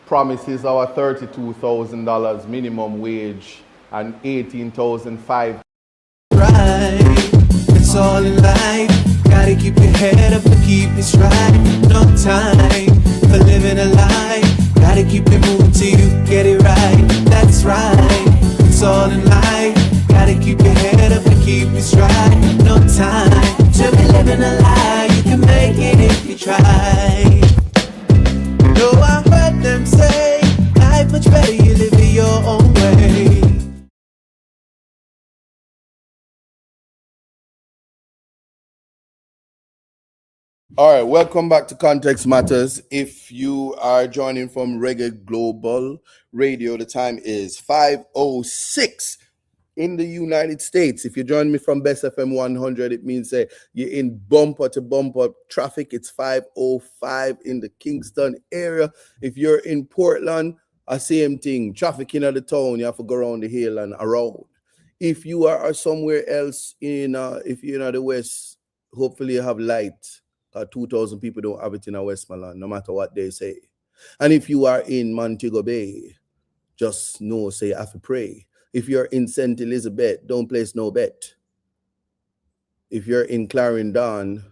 promises our $32,000 minimum wage and $18,500. Right, it's all in life. Gotta keep your head up and keep it straight. No time for living a lie. Gotta keep it moving till you get it right. That's right, it's all in life. Gotta keep your head up and keep it straight. No time to be living a lie. You can make it if you try. No, I heard them say, life much better, you live it your own way. All right, welcome back to Context Matters. If you are joining from Reggae Global Radio, the time is 5:06 in the United States. If you join me from Best FM 100, it means you're in bumper to bumper traffic. It's 5:05 in the Kingston area. If you're in Portland, same thing. Traffic in the town, you have to go around the hill and around. If you are somewhere else if you're in the West, hopefully you have light. 2,000 people don't have it in Westmoreland, no matter what they say. And if you are in Montego Bay, just know, say, you have to pray. If you're in St. Elizabeth, don't place no bet. If you're in Clarendon,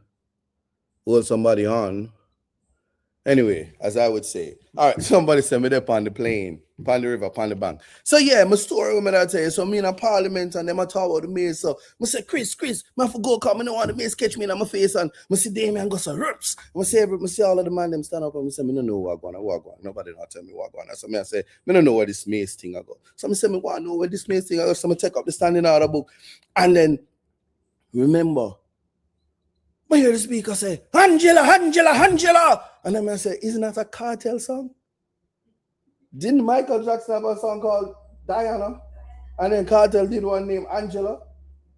hold somebody on. Anyway, as I would say. All right, somebody send me up on the plane, upon the river, upon the bank. So yeah, my story with me that tell you. So me in a parliament and them I talk about the mace. So I say, Chris, man for go come, I don't want the mace catch me in my face and I see Damien go so rips. I see all of the man them stand up and I say, me don't know what going on. Nobody not tell me what going on. So me I say, me don't know where this mace thing I go. So I say, me want to know where this mace thing I go. So I take up the standing order book. And then remember, I hear the speaker say, Angela. And then I say, isn't that a cartel song? Didn't Michael Jackson have a song called Diana? And then Cartel did one named Angela.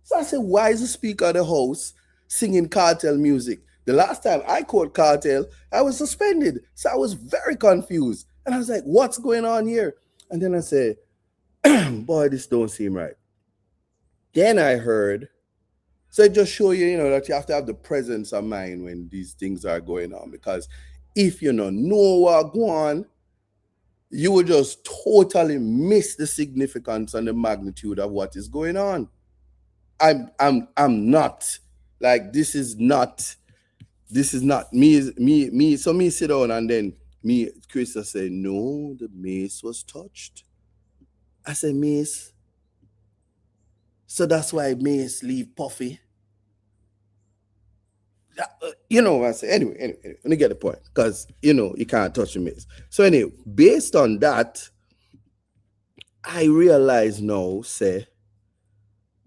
So I said, why is the speaker of the house singing cartel music? The last time I called cartel, I was suspended. So I was very confused. And I was like, what's going on here? And then I said, boy, this don't seem right. Then I heard, so it just show you, that you have to have the presence of mind when these things are going on. Because if you don't know what going on, you will just totally miss the significance and the magnitude of what is going on. I'm not like this is not me. So me sit down and then Krista said, no, the mace was touched. I said, mace. So that's why mace leave puffy. I say anyway, let me get the point because you can't touch the mace. So anyway, based on that, I realize now, say,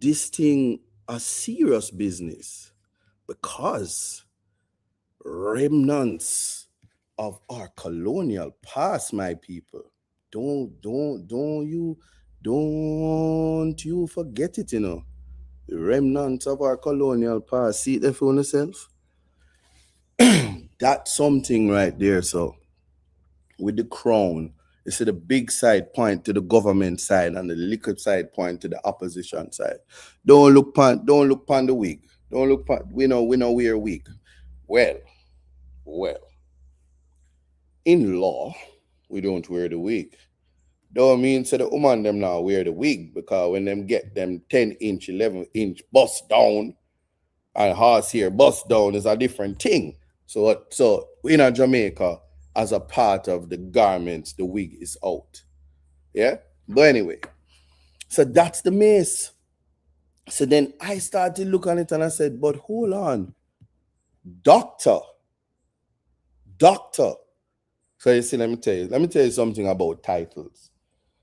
this thing a serious business because remnants of our colonial past, my people. Don't you forget it, The remnants of our colonial past. See it there for yourself. That's something right there. So with the crown, you see the big side point to the government side and the little side point to the opposition side. Don't look pan the wig. Don't look pan. We know we're weak. Well. In law, we don't wear the wig. Don't mean so the woman them now wear the wig because when them get them 10-inch, 11-inch bust down and horsehair bust down is a different thing. So in Jamaica, as a part of the garments, the wig is out. Yeah? But anyway, so that's the mace. So then I started looking at it and I said, but hold on. Doctor. So you see, let me tell you something about titles.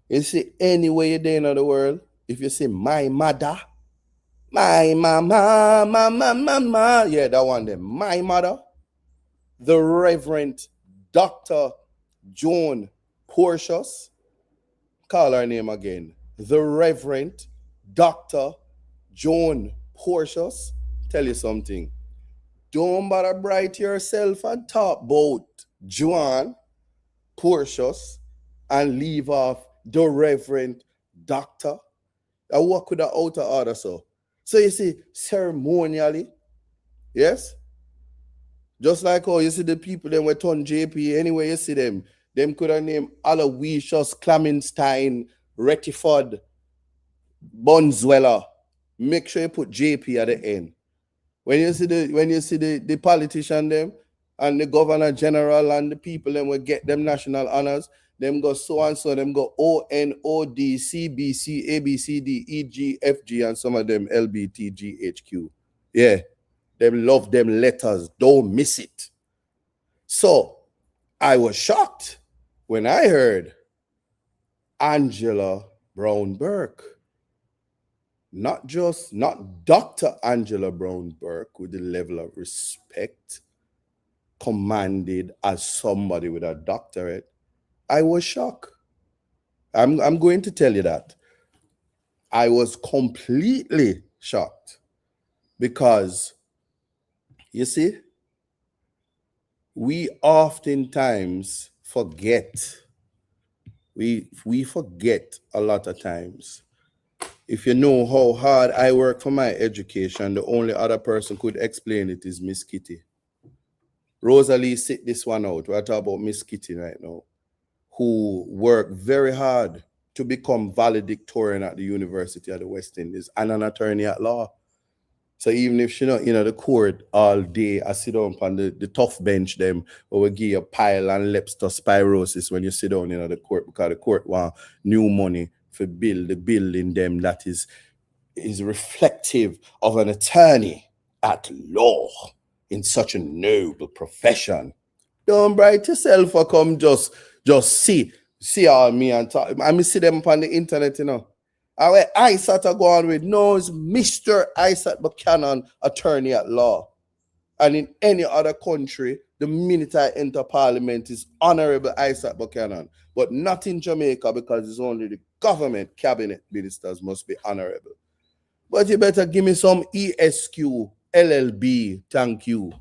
You see, anywhere you're there in the world, if you say my mother, my mama, yeah, that one there, my mother, the Reverend Dr. Joan Portius, call her name again, the Reverend Dr. Joan Portius, tell you something. Don't bother bright yourself and talk about Joan Portius and leave off the Reverend Doctor. I work with the outer order, so you see, ceremonially, yes? Just like how you see the people them were turn JP, anyway, you see them could have named Aloysius, Clamenstein, Rettiford, Bonzweller. Make sure you put JP at the end. When you see the politician them and the governor general and the people them will get them national honors, them go so and so, them go ONOD, CBC, ABCD, EG, FG, and some of them LBTGHQ. Yeah, them love them letters. Don't miss it. So I was shocked when I heard Angela Brown Burke. Not Dr. Angela Brown Burke with the level of respect commanded as somebody with a doctorate, I was shocked. I'm going to tell you that. I was completely shocked because, you see, we oftentimes forget. We forget a lot of times. If you know how hard I work for my education, the only other person could explain it is Miss Kitty. Rosalie sit this one out. We're talking about Miss Kitty right now, who worked very hard to become valedictorian at the University of the West Indies and an attorney at law. So even if she not the court all day, I sit down on the tough bench them, or we give you pile and leptospirosis when you sit down the court, because the court want new money for build the building them that is reflective of an attorney at law in such a noble profession. Don't bright yourself or come just see all me and talk. I me see them on the internet, Our Isaac go on with knows Mr. Isaac Buchanan, attorney at law. And in any other country, the minute I enter parliament is Honorable Isaac Buchanan. But not in Jamaica, because it's only the government cabinet ministers must be honorable. But you better give me some ESQ, LLB, thank you.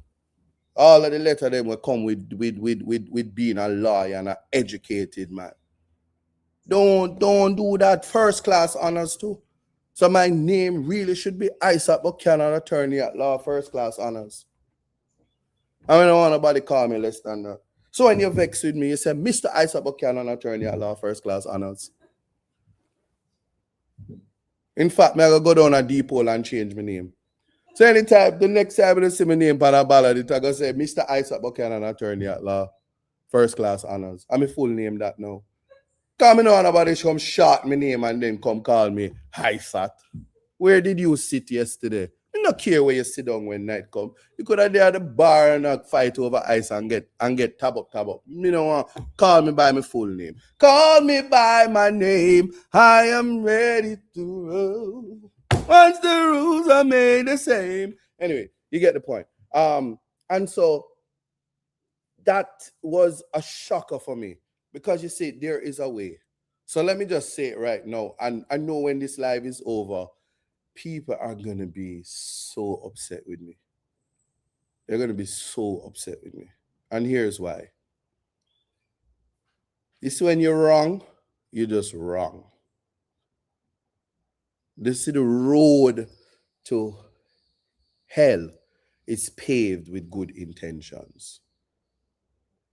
All of the letter them will come with being a lawyer and an educated man. Don't do that. First class honors too. So my name really should be Isaac Buchanan, attorney at law, first class honors. I don't want nobody call me less than that. So when you vex with me, you say, Mr. Isaac Buchanan, attorney at law, first class honors. In fact, I'm going to go down a deep hole and change my name. So anytime, the next time you see my name on a ballot, I'm going to say, Mr. Isaac Buchanan, attorney at law, first class honors. I'm a full name that now. Come on about this, come short my name and then come call me Isaac. Where did you sit yesterday? I don't care where you sit down when night come. You could have there at the bar and fight over ice and get tab up. You know, call me by my full name. Call me by my name. I am ready to roll. Once the rules are made the same. Anyway, you get the point. And so that was a shocker for me, because you see, there is a way. So let me just say it right now. And I know when this live is over, people are going to be so upset with me. They're going to be so upset with me. And here's why. You see, when you're wrong, you're just wrong. This is the road to hell is paved with good intentions.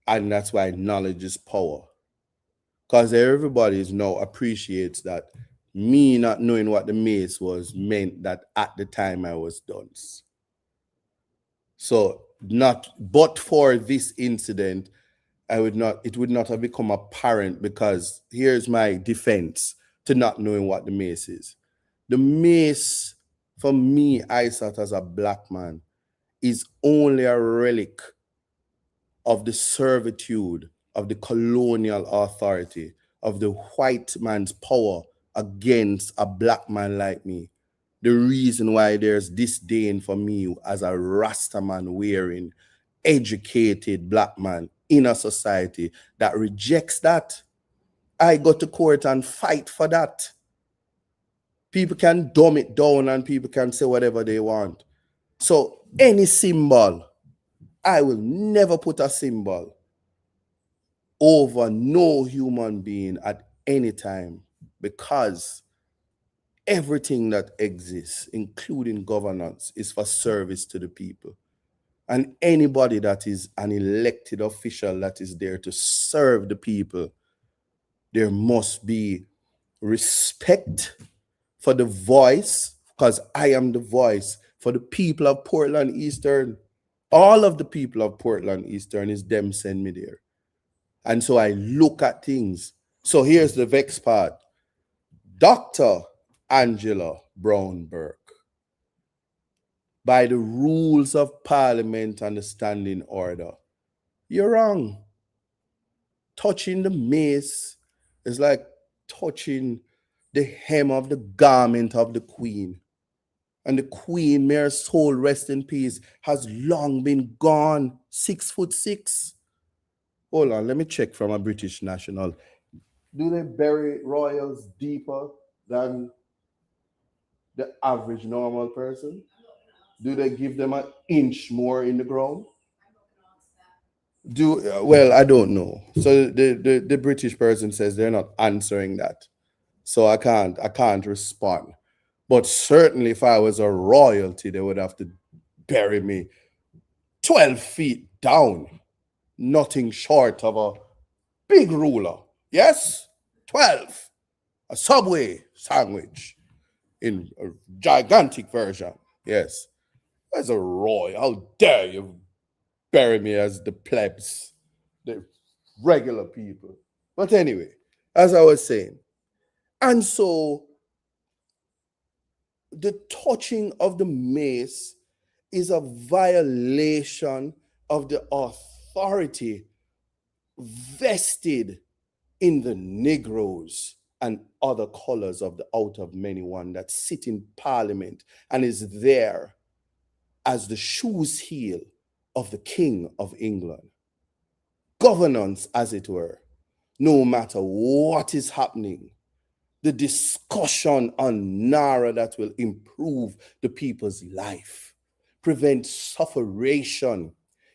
And that's why knowledge is power. Because everybody now appreciates that me not knowing what the MACE was meant that at the time I was done. So but for this incident, it would not have become apparent, because here's my defense to not knowing what the MACE is. The MACE, for me, Isaac as a black man, is only a relic of the servitude of the colonial authority, of the white man's power against a black man like me. The reason why there's disdain for me as a Rastaman wearing, educated black man in a society that rejects that. I go to court and fight for that. People can dumb it down and people can say whatever they want. So any symbol, I will never put a symbol over no human being at any time, because everything that exists, including governance, is for service to the people. And anybody that is an elected official that is there to serve the people, there must be respect for the voice, because I am the voice for the people of Portland Eastern. All of the people of Portland Eastern is them send me there. And so I look at things. So here's the vex part. Dr. Angela Brown Burke, by the rules of Parliament and the standing order, you're wrong. Touching the MACE is like touching the hem of the garment of the Queen. And the Queen, may her soul rest in peace, has long been gone. 6'6". Hold on, let me check from a British national. Do they bury royals deeper than the average normal person? Do they give them an inch more in the ground? Well, I don't know. So the British person says they're not answering that. So I can't respond. But certainly if I was a royalty, they would have to bury me 12 feet down. Nothing short of a big ruler. Yes? 12. A Subway sandwich in a gigantic version. Yes. As a royal, how dare you bury me as the plebs, the regular people. But anyway, as I was saying, and so the touching of the mace is a violation of the authority vested in the Negroes and other colors of the out of many one that sit in parliament and is there as the shoes heel of the King of England. Governance, as it were, no matter what is happening, the discussion on NARA that will improve the people's life, prevent sufferation.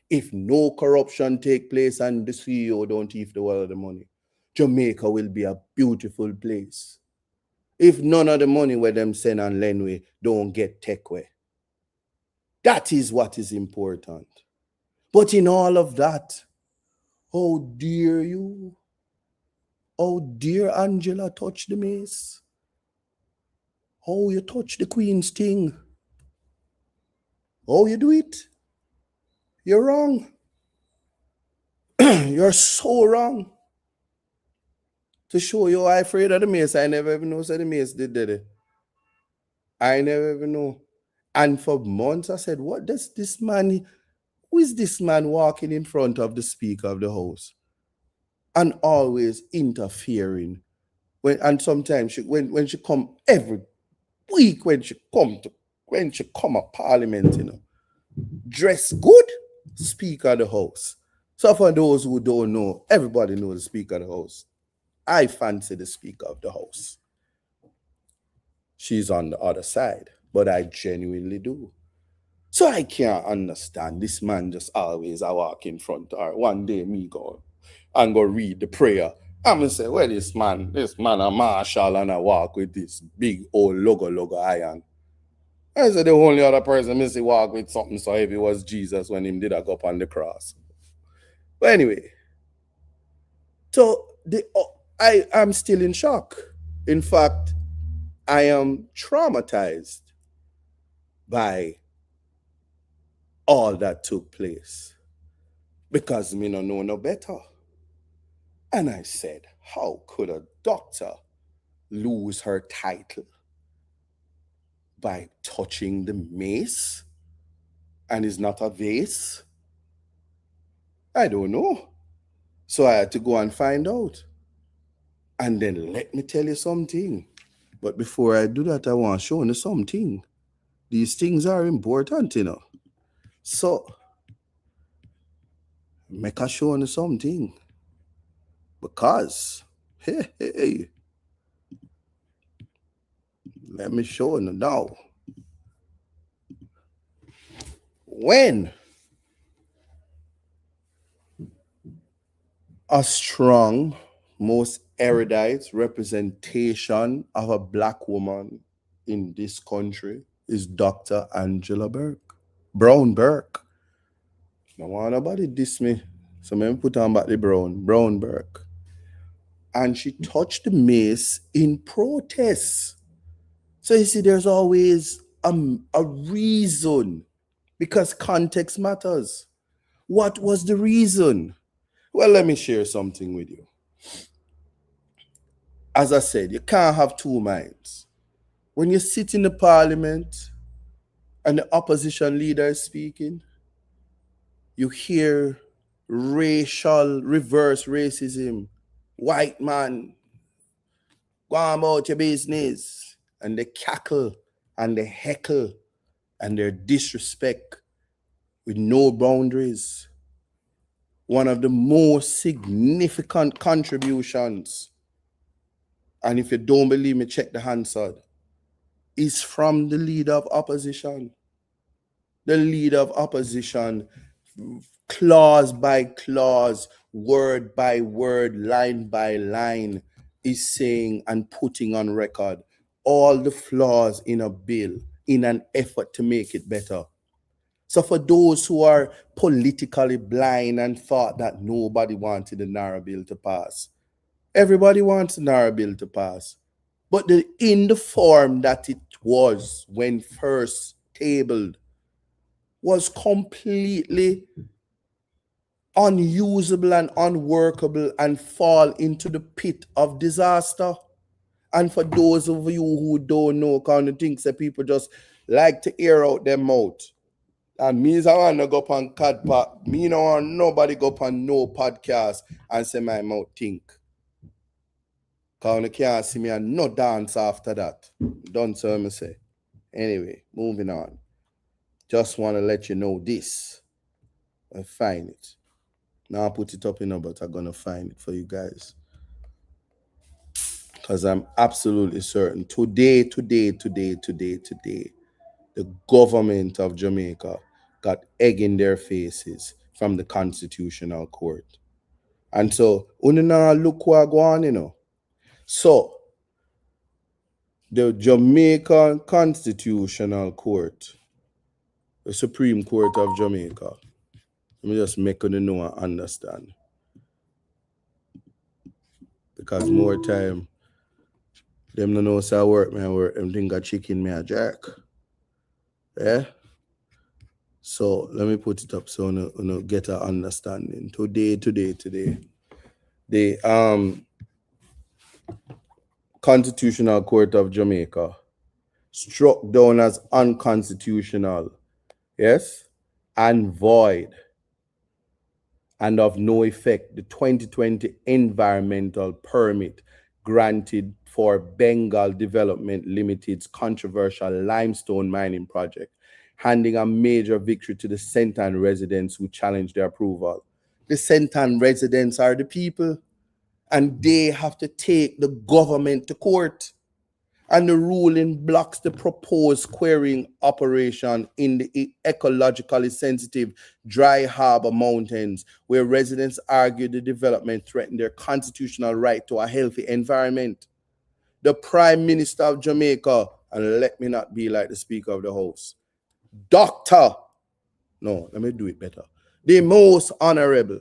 If no corruption take place and the CEO don't eat the world of the money, Jamaica will be a beautiful place. If none of the money where them send on Lenway don't get take away. That is what is important. But in all of that, how dare you? How dare Angela touch the mace? How you touch the Queen's thing? How you do it? You're wrong. You're so wrong. To show you I afraid of the mace, I never even know said the mace did it. I never even know. And for months I said, what does this man, who is this man walking in front of the Speaker of the House? And always interfering. And sometimes when she come every week, when she come to Parliament, you know, dress good, Speaker of the House. So for those who don't know, everybody knows the Speaker of the House. I fancy the Speaker of the House. She's on the other side, but I genuinely do. So I can't understand this man just always I walk in front of her. One day me go and go read the prayer. I'm gonna say, well, this man a marshal and I walk with this big old logo iron. I said the only other person I see walk with something so heavy was Jesus when him did a go up on the cross. But anyway, so I'm still in shock. In fact, I am traumatized by all that took place because me no know no better. And I said, how could a doctor lose her title by touching the mace and is not a vase? I don't know. So I had to go and find out. And then let me tell you something. But before I do that, I want to show you something. These things are important, you know. So, make I show you something. Because, hey, let me show you now. When a strong, most erudite representation of a black woman in this country is Dr. Angela Brown Burke. I want nobody diss me. So let me put on back the Brown Burke. And she touched the mace in protest. So you see, there's always a reason because context matters. What was the reason? Well, let me share something with you. As I said, you can't have two minds. When you sit in the parliament and the opposition leader is speaking, you hear reverse racism, white man, go on about your business, and they cackle and they heckle and their disrespect with no boundaries. One of the most significant contributions, and if you don't believe me, check the Hansard, is from the leader of opposition. The leader of opposition, clause by clause, word by word, line by line, is saying and putting on record all the flaws in a bill in an effort to make it better. So for those who are politically blind and thought that nobody wanted the Nara bill to pass, everybody wants the Nara bill to pass. But in the form that it was when first tabled was completely unusable and unworkable and fall into the pit of disaster. And for those of you who don't know, kind of things that people just like to air out their mouth. And me is I want to go up on Cadpot. Me no want nobody go up on no podcast and say my mouth think. Because you can't see me and no dance after that. Don't say me say. Anyway, moving on. Just want to let you know this. I find it. Now I'll put it up in, but I'm going to find it for you guys. Because I'm absolutely certain today, the government of Jamaica got egg in their faces from the Constitutional Court. And so, look what go on, you know. So, the Jamaican Constitutional Court, the Supreme Court of Jamaica, let me just make you know and understand. Because more time, them no know say I work, them think I chicken me a jerk. Yeah? So let me put it up so you get an understanding. Today. The Constitutional Court of Jamaica struck down as unconstitutional, yes, and void and of no effect the 2020 environmental permit granted for Bengal Development Limited's controversial limestone mining project, handing a major victory to the Senton residents who challenged their approval. The Senton residents are the people, and they have to take the government to court. And the ruling blocks the proposed quarrying operation in the ecologically sensitive Dry Harbor Mountains, where residents argue the development threatened their constitutional right to a healthy environment. The Prime Minister of Jamaica, and let me not be like the Speaker of the House, let me do it better. The Most Honorable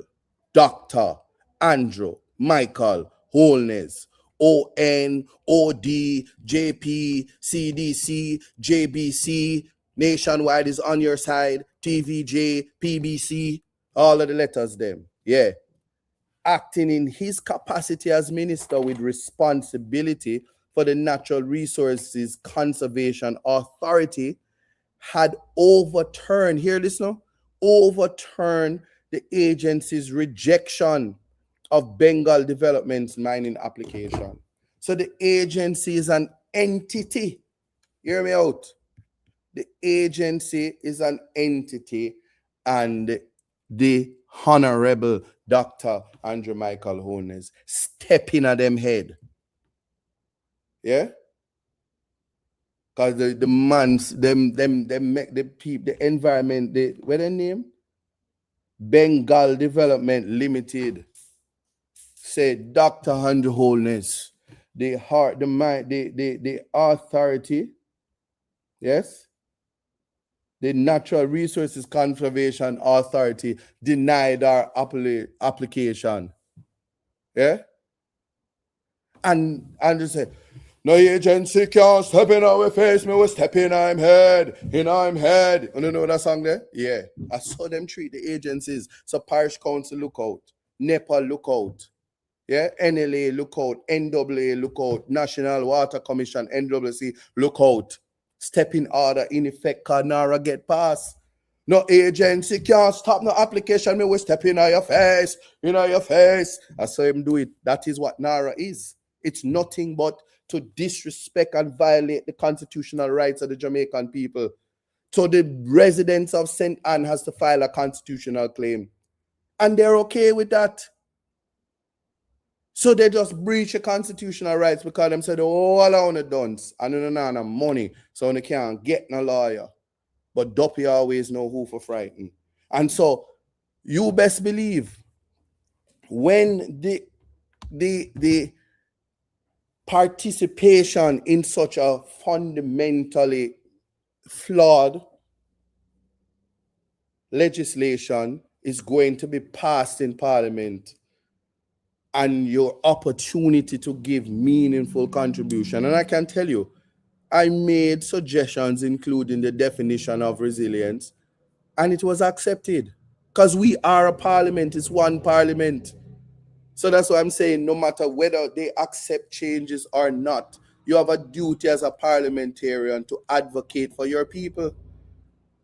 Dr. Andrew Michael Holness, ON, OD, JP, CDC, JBC, Nationwide is on your side, TVJ, PBC, all of the letters them. Yeah. Acting in his capacity as minister with responsibility for the Natural Resources Conservation Authority, had overturned the agency's rejection of Bengal Development's mining application. So the agency is an entity. Hear me out. The agency is an entity, and the Honorable Dr. Andrew Michael Holness stepping at them head. Yeah? Because the mans, them make the people, the environment, what their name? Bengal Development Limited. Say Dr. Andrew Holness, the authority, yes, the Natural Resources Conservation Authority denied our application. Yeah? And Andrew said, no agency can't step in our face, me we step in I'm head. You know that song there? Yeah. I saw them treat the agencies. So Parish Council look out. NEPA look out. Yeah, NLA look out. NAA look out. National Water Commission, NWC look out. Step in order in effect, Nara get passed. No agency can't stop no application, me we step in your face. I saw him do it. That is what Nara is. It's nothing but to disrespect and violate the constitutional rights of the Jamaican people. So the residents of St. Anne has to file a constitutional claim. And they're okay with that. So they just breach the constitutional rights because them said, oh, all I want to done, and they don't have money, so they can't get no lawyer. But Duppy always know who for frighten. And so you best believe when the participation in such a fundamentally flawed legislation is going to be passed in Parliament, and your opportunity to give meaningful contribution. And I can tell you, I made suggestions including the definition of resilience, and it was accepted because we are a parliament. It's one parliament. So that's why I'm saying no matter whether they accept changes or not, you have a duty as a parliamentarian to advocate for your people.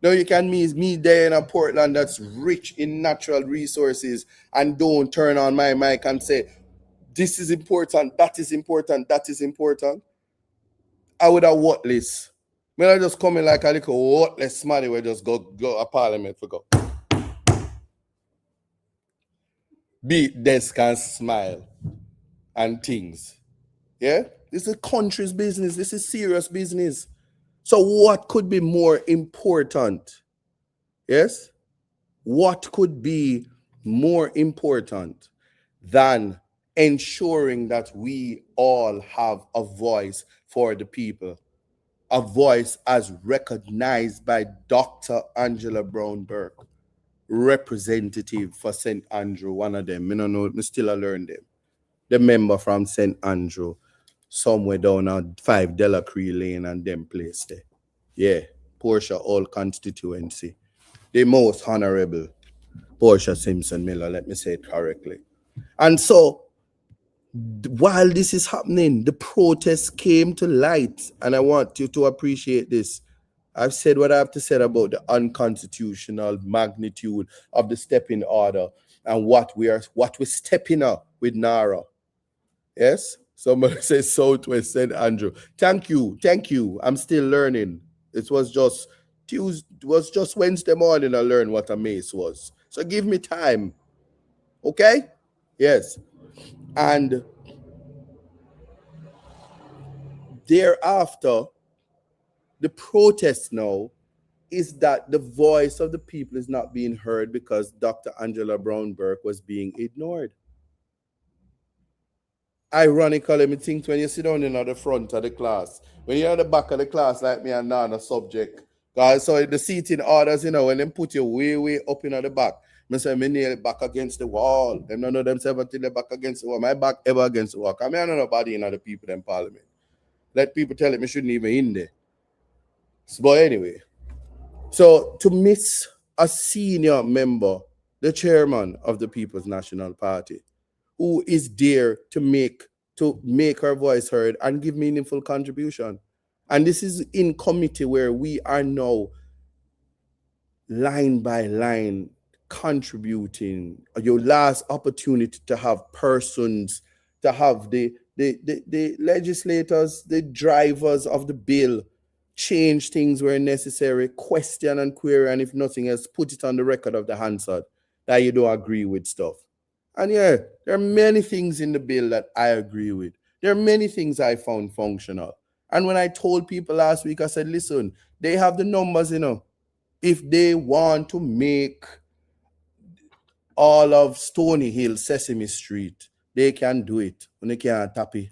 No, you can me there in a Portland that's rich in natural resources and don't turn on my mic and say, this is important, that is important, that is important. I would have worthless. When I just come in like a little worthless man, we just go a parliament for go. Beat desk and smile and things. Yeah? This is country's business. This is serious business. So what could be more important? Yes? What could be more important than ensuring that we all have a voice for the people? A voice as recognized by Dr. Angela Brown Burke, representative for St. Andrew, one of them. I don't know, I still learn them. The member from St. Andrew, somewhere down on 5 Delacree Lane and them place there. Yeah, Portia All constituency. The most honorable Portia Simpson Miller, let me say it correctly. And so, while this is happening, the protests came to light, and I want you to appreciate this. I've said what I have to say about the unconstitutional magnitude of the stepping order and what we're stepping up with NARA. Yes? Somebody says Southwest St. Andrew. Thank you. I'm still learning. It was just Wednesday morning I learned what a MACE was. So give me time. Okay? Yes. And thereafter, the protest now is that the voice of the people is not being heard because Dr. Angela Brown Burke was being ignored. Ironically, me think when you sit down in the front of the class, when you're at the back of the class like me and not a subject, guys, so the seating orders, when they put you way up in the back, I say, me nail it back against the wall. Them none of them say until they back against the wall. My back ever against the wall. I mean, I know nobody in the people in Parliament. Let people tell it me shouldn't even in there. But anyway, so to miss a senior member, the chairman of the People's National Party, who is there to make her voice heard and give meaningful contribution. And this is in committee where we are now line by line contributing. Your last opportunity to have persons, to have the legislators, the drivers of the bill, change things where necessary, question and query, and if nothing else, put it on the record of the Hansard that you don't agree with stuff. And yeah, there are many things in the bill that I agree with. There are many things I found functional. And when I told people last week, I said, listen, they have the numbers, If they want to make all of Stony Hill, Sesame Street, they can do it. When they can't tap it.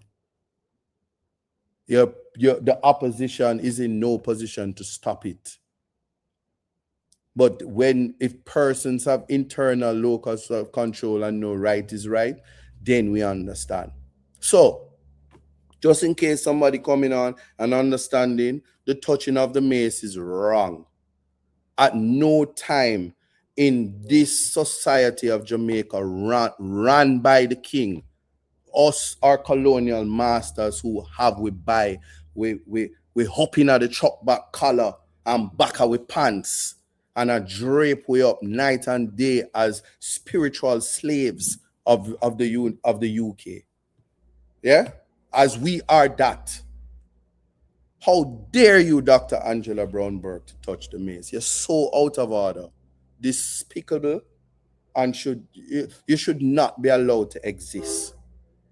The opposition is in no position to stop it. But if persons have internal locus of control and know right is right, then we understand. So, just in case somebody coming on and understanding, the touching of the mace is wrong. At no time in this society of Jamaica ran by the king, us, our colonial masters who have we hopping at the chop back collar and back with pants and a drape we up night and day as spiritual slaves of the UK. Yeah? as we are that. How dare you, Dr. Angela Brown Burke, to touch the mace? You're so out of order, despicable, and you should not be allowed to exist.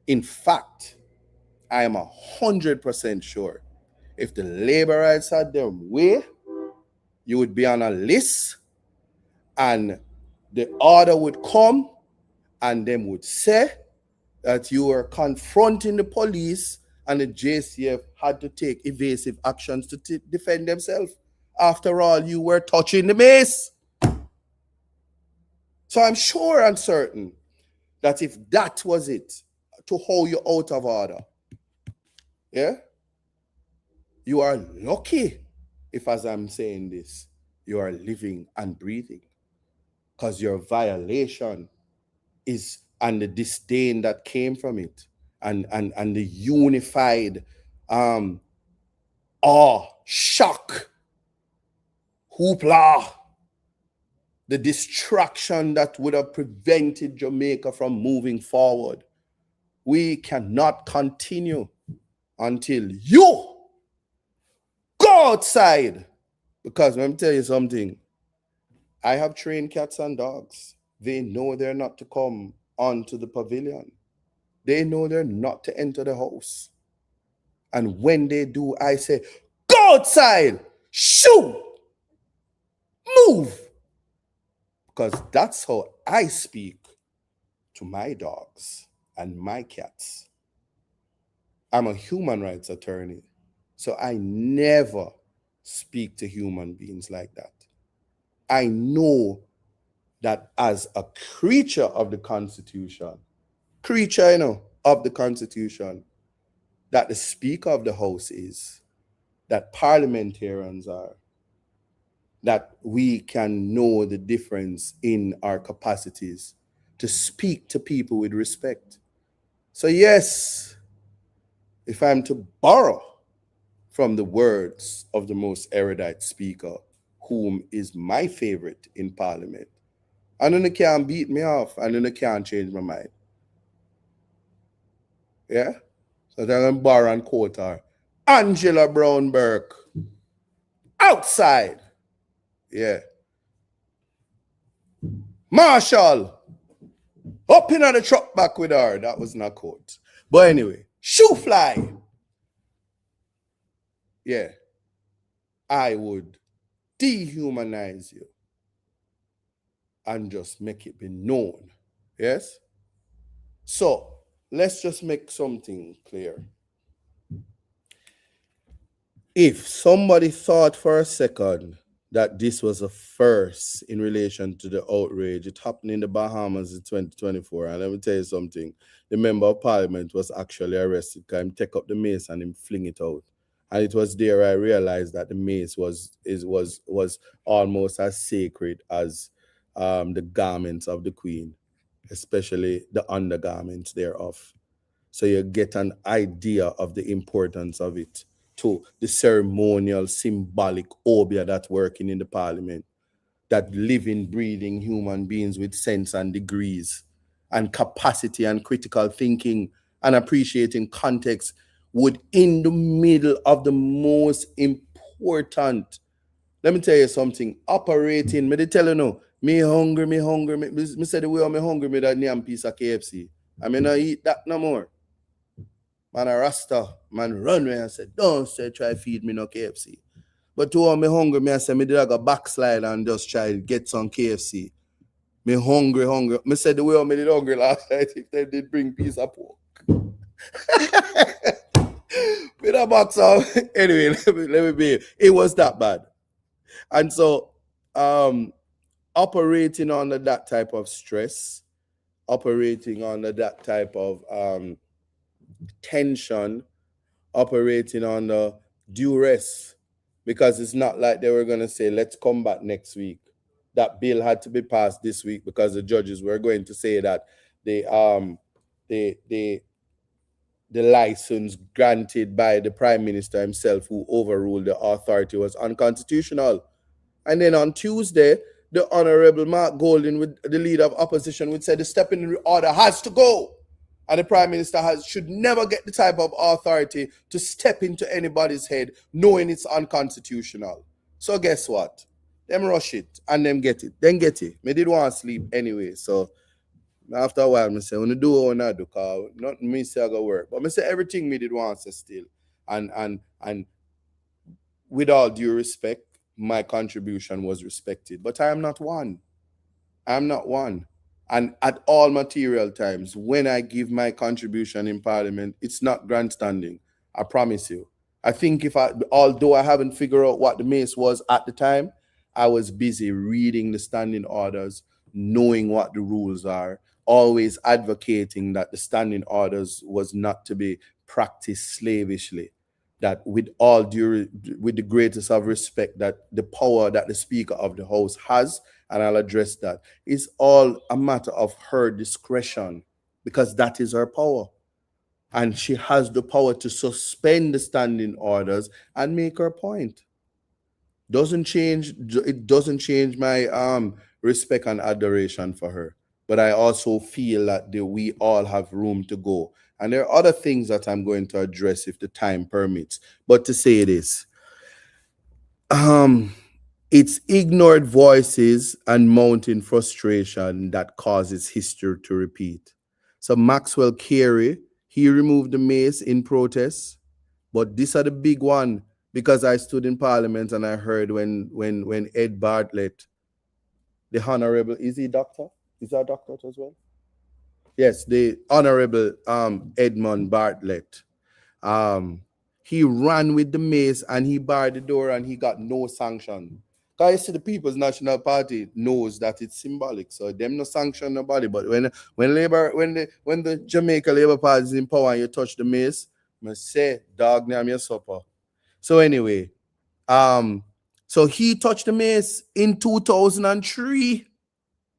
In fact, I am 100% sure if the labor rights had their way, you would be on a list and the order would come and them would say that you were confronting the police and the JCF had to take evasive actions to defend themselves. After all, you were touching the mace. So I'm sure and certain that if that was it, to hold you out of order, yeah, you are lucky if, as I'm saying this, you are living and breathing, because your violation is, and the disdain that came from it, and the unified awe, shock, hoopla, the distraction that would have prevented Jamaica from moving forward. We cannot continue until you go outside. Because let me tell you something. I have trained cats and dogs. They know they're not to come onto the pavilion. They know they're not to enter the house. And when they do, I say, go outside, shoot, move. Because that's how I speak to my dogs and my cats. I'm a human rights attorney, so I never speak to human beings like that. I know that as a creature of the Constitution, of the Constitution, that the Speaker of the House is, that parliamentarians are, that we can know the difference in our capacities to speak to people with respect. So yes, if I'm to borrow from the words of the most erudite speaker, whom is my favorite in Parliament, and then they can't beat me off, and then they can't change my mind. Yeah? So they're going to borrow and quote her. Angela Brown Burke. Outside. Yeah. Marshall. Up in the truck back with her. That was not quote. But anyway. Shoe fly. Yeah. I would dehumanize you and just make it be known. Yes? So, let's just make something clear. If somebody thought for a second that this was a first in relation to the outrage, it happened in the Bahamas in 2024. And let me tell you something. The member of parliament was actually arrested because he take up the mace and him fling it out. And it was there I realized that the mace was almost as sacred as the garments of the Queen, especially the undergarments thereof. So you get an idea of the importance of it to the ceremonial, symbolic obia that's working in the parliament, that living, breathing human beings with sense and degrees and capacity and critical thinking and appreciating context would, in the middle of the most important, let me tell you something, operating, me they tell you no, me hungry, me say the way I'm hungry, me that damn piece of KFC. I mean, I eat that no more. Man, a Rasta, man run where and say, don't say try feed me no KFC. But to all me hungry, me I say, me did I go backslide and just try to get some KFC. Me hungry. Me said the way I me did hungry last night, if they did bring piece of pork. With a box of, anyway, let me be, it was that bad. And so, operating under that type of stress, operating under that type of tension, operating under duress, because it's not like they were going to say, let's come back next week. That bill had to be passed this week because the judges were going to say that the license granted by the Prime Minister himself, who overruled the authority, was unconstitutional. And then on Tuesday, the Honorable Mark Golding, with the leader of opposition, would say the step in the order has to go. And the Prime Minister should never get the type of authority to step into anybody's head knowing it's unconstitutional. So guess what? Them rush it and them get it. Then get it. Me did want to sleep anyway. So after a while, I say, when you do what I do, because not me say I go work. But I say everything me did want to still. And with all due respect, my contribution was respected. But I am not one. I'm not one. And at all material times, when I give my contribution in Parliament, it's not grandstanding. I promise you. I think although I haven't figured out what the MACE was at the time, I was busy reading the standing orders, knowing what the rules are, always advocating that the standing orders was not to be practiced slavishly. That with the greatest of respect, that the power that the Speaker of the House has, and I'll address that, is all a matter of her discretion, because that is her power. And she has the power to suspend the standing orders and make her point. It doesn't change my respect and adoration for her. But I also feel that we all have room to go. And there are other things that I'm going to address if the time permits. But to say this, it's ignored voices and mounting frustration that causes history to repeat. So Maxwell Carey, he removed the MACE in protest, but these are the big one, because I stood in Parliament and I heard when Ed Bartlett, the Honorable, is he doctor? Is that a doctor as well? Yes, the Honorable Edmund Bartlett. He ran with the MACE and he barred the door and he got no sanction. Because you see, the People's National Party knows that it's symbolic, so them no sanction nobody. But when the Jamaica Labour Party is in power and you touch the MACE, I say, dog, name your supper. So anyway, so he touched the MACE in 2003.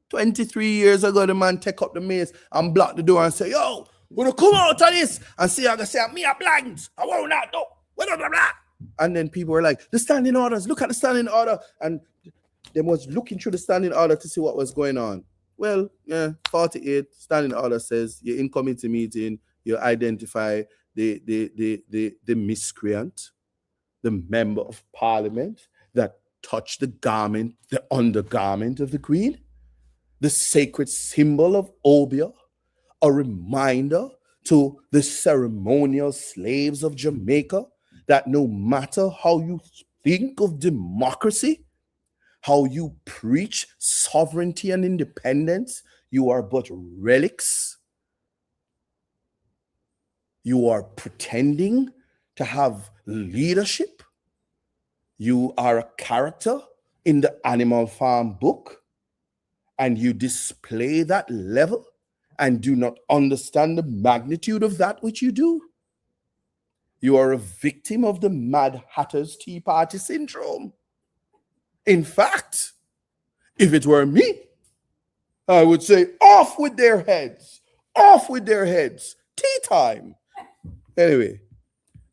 23 years ago, the man take up the MACE and block the door and say, yo, we're going to come out of this and say, I'm going to say, me a blind. I won't not do. Blah, blah, blah. And then people were like, the standing orders, look at the standing order. And they was looking through the standing order to see what was going on. Well, yeah, 48 standing order says you're in committee meeting, you identify the miscreant, the member of Parliament that touched the garment, the undergarment of the Queen, the sacred symbol of Obia, a reminder to the ceremonial slaves of Jamaica that no matter how you think of democracy, how you preach sovereignty and independence, you are but relics. You are pretending to have leadership. You are a character in the Animal Farm book, and you display that level and do not understand the magnitude of that which you do. You are a victim of the Mad Hatter's Tea Party syndrome. In fact, if it were me, I would say, off with their heads, off with their heads, tea time. Anyway,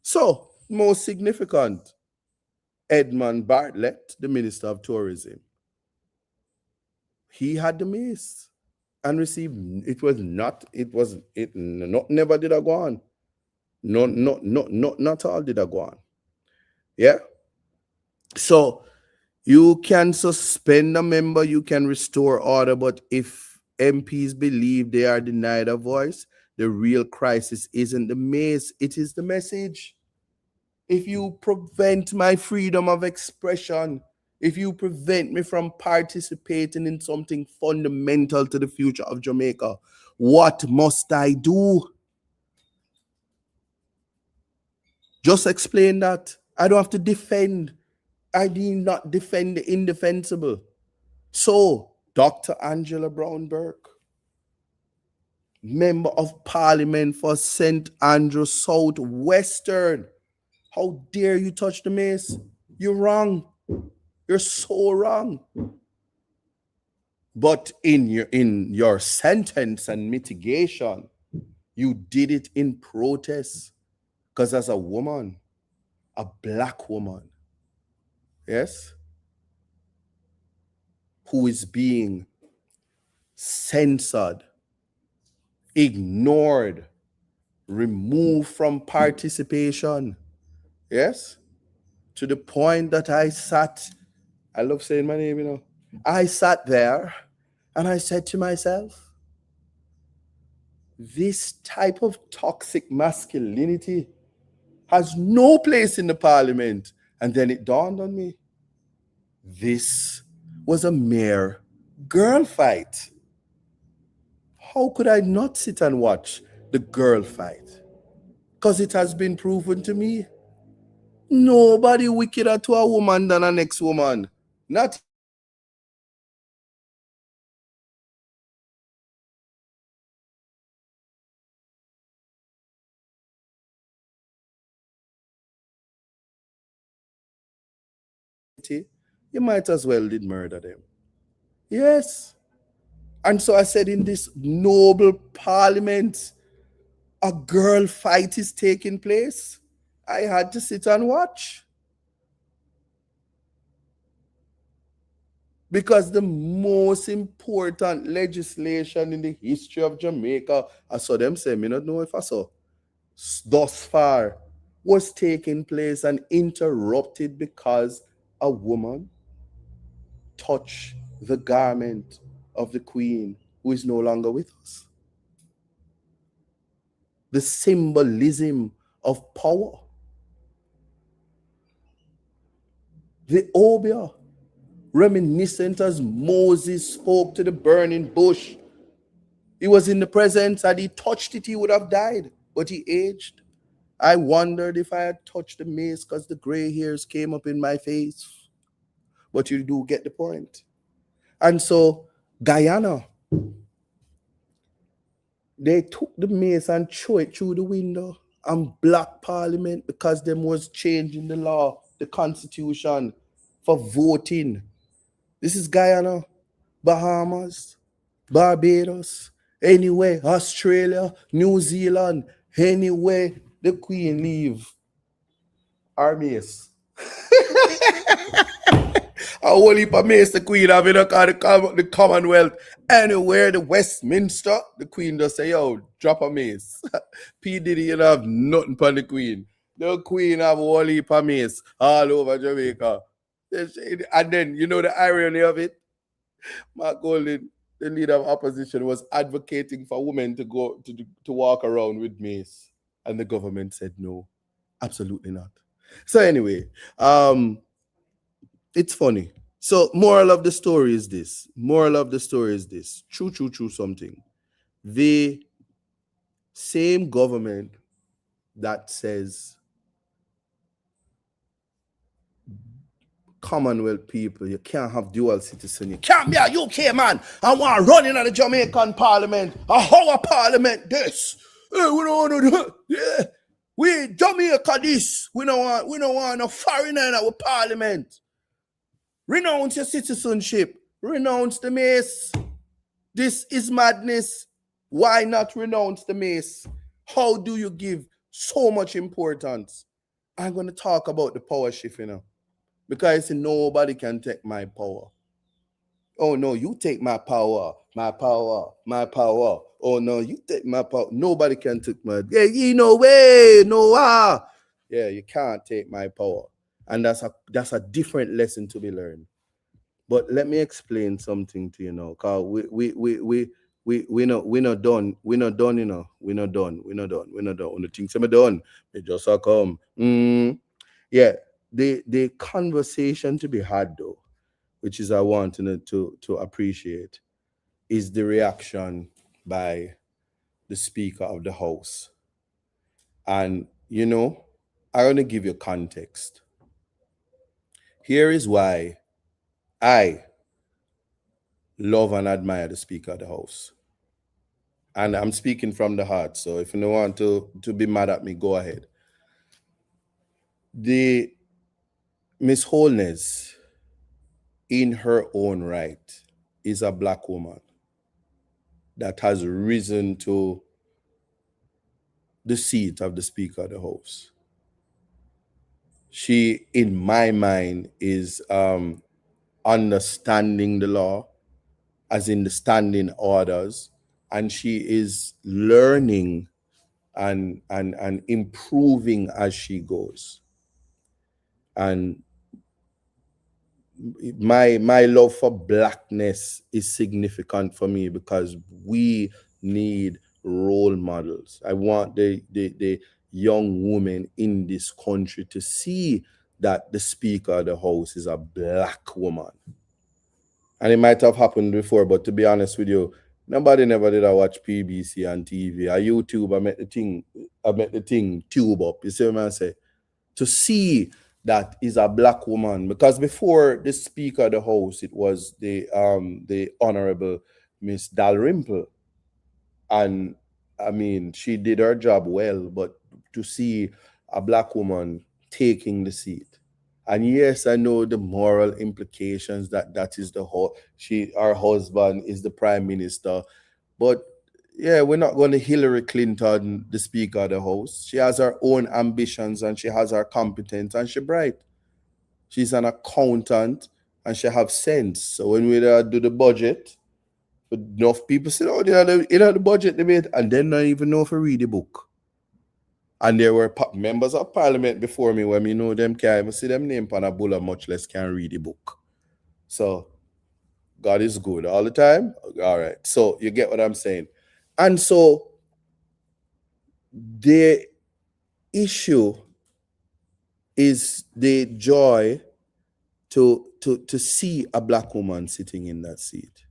so most significant, Edmund Bartlett, the Minister of Tourism, he had the MACE and received, never did I go on. Not all did I go on. Yeah. So you can suspend a member, you can restore order, but if MPs believe they are denied a voice, the real crisis isn't the MACE, it is the message. If you prevent my freedom of expression, if you prevent me from participating in something fundamental to the future of Jamaica, what must I do? Just explain that. I don't have to defend. I need not defend the indefensible. So, Dr. Angela Brown Burke, Member of Parliament for St. Andrew South Western, how dare you touch the MACE? You're wrong. You're so wrong. But in your sentence and mitigation, you did it in protest. Because as a woman, a black woman, yes, who is being censored ignored, removed from participation. Yes? To the point that I love saying my name, I sat there and I said to myself, this type of toxic masculinity has no place in the parliament. And then it dawned on me, this was a mere girl fight. How could I not sit and watch the girl fight? Because it has been proven to me, nobody wickeder to a woman than a next woman. Not you might as well did murder them. Yes. And so I said, in this noble parliament, a girl fight is taking place. I had to sit and watch. Because the most important legislation in the history of Jamaica, I saw them say, I don't know if I saw, thus far, was taking place and interrupted because a woman touched the garment of the queen who is no longer with us. The symbolism of power. The obia, reminiscent as Moses spoke to the burning bush. He was in the presence, and he touched it, he would have died, but he aged. I wondered if I had touched the mace because the gray hairs came up in my face. But you do get the point. And so Guyana, they took the mace and threw it through the window and blocked parliament because them was changing the law, the constitution, for voting. This is Guyana, Bahamas, Barbados, anyway, Australia, New Zealand, anyway, the Queen leave. Our mace. A whole heap of mace the Queen have in the Commonwealth. Anywhere, the Westminster, the Queen just say, yo, drop a mace. P. Diddy, you don't have nothing for the Queen. The Queen have a whole heap of mace all over Jamaica. And then, you know the irony of it? Mark Golding, the leader of opposition, was advocating for women to go to walk around with mace. And the government said no, absolutely not. So anyway, it's funny. So moral of the story is this. True something. The same government that says Commonwealth people, you can't have dual citizen. You can't be a UK man and want to run in the Jamaican parliament. Our parliament this. We don't want to do. Yeah. We Jamaica this. We don't want a foreigner in our parliament. Renounce your citizenship. Renounce the mace. This is madness. Why not renounce the mace? How do you give so much importance? I'm going to talk about the power shift, because nobody can take my power. Oh no, you take my power. Oh no, you take my power. Nobody can take my. Yeah, way, no. Yeah, you can't take my power, and that's a different lesson to be learned. But let me explain something to you now, cause we're not done. We're not done. We're not done. When the things are done, they just come. Yeah, the conversation to be had though, which is I want to appreciate, is the reaction by the Speaker of the House. And I want to give you context. Here is why I love and admire the Speaker of the House. And I'm speaking from the heart. So if you don't want to be mad at me, go ahead. The Miss Holness, in her own right, is a black woman that has risen to the seat of the Speaker of the House. She, in my mind, is understanding the law, as in the standing orders, and she is learning and improving as she goes. And my love for blackness is significant for me because we need role models. I want the young women in this country to see that the Speaker of the House is a black woman. And it might have happened before, but to be honest with you, nobody never did I watch PBC on TV or YouTube. I met the thing tube up. You see what I say? To see that is a black woman, because before the Speaker of the House, it was the Honorable Miss Dalrymple, and I mean she did her job well, but to see a black woman taking the seat, and yes, I know the moral implications that is the whole her husband is the prime minister, but yeah, we're not going to Hillary Clinton, the Speaker of the House. She has her own ambitions and she has her competence and she's bright. She's an accountant and she have sense. So when we do the budget, enough people sit out the budget debate and then not even know if we read the book. And there were members of parliament before me when me know them can't even see them name on a bull, much less can read the book. So God is good all the time. All right. So you get what I'm saying. And so the issue is the joy to see a black woman sitting in that seat.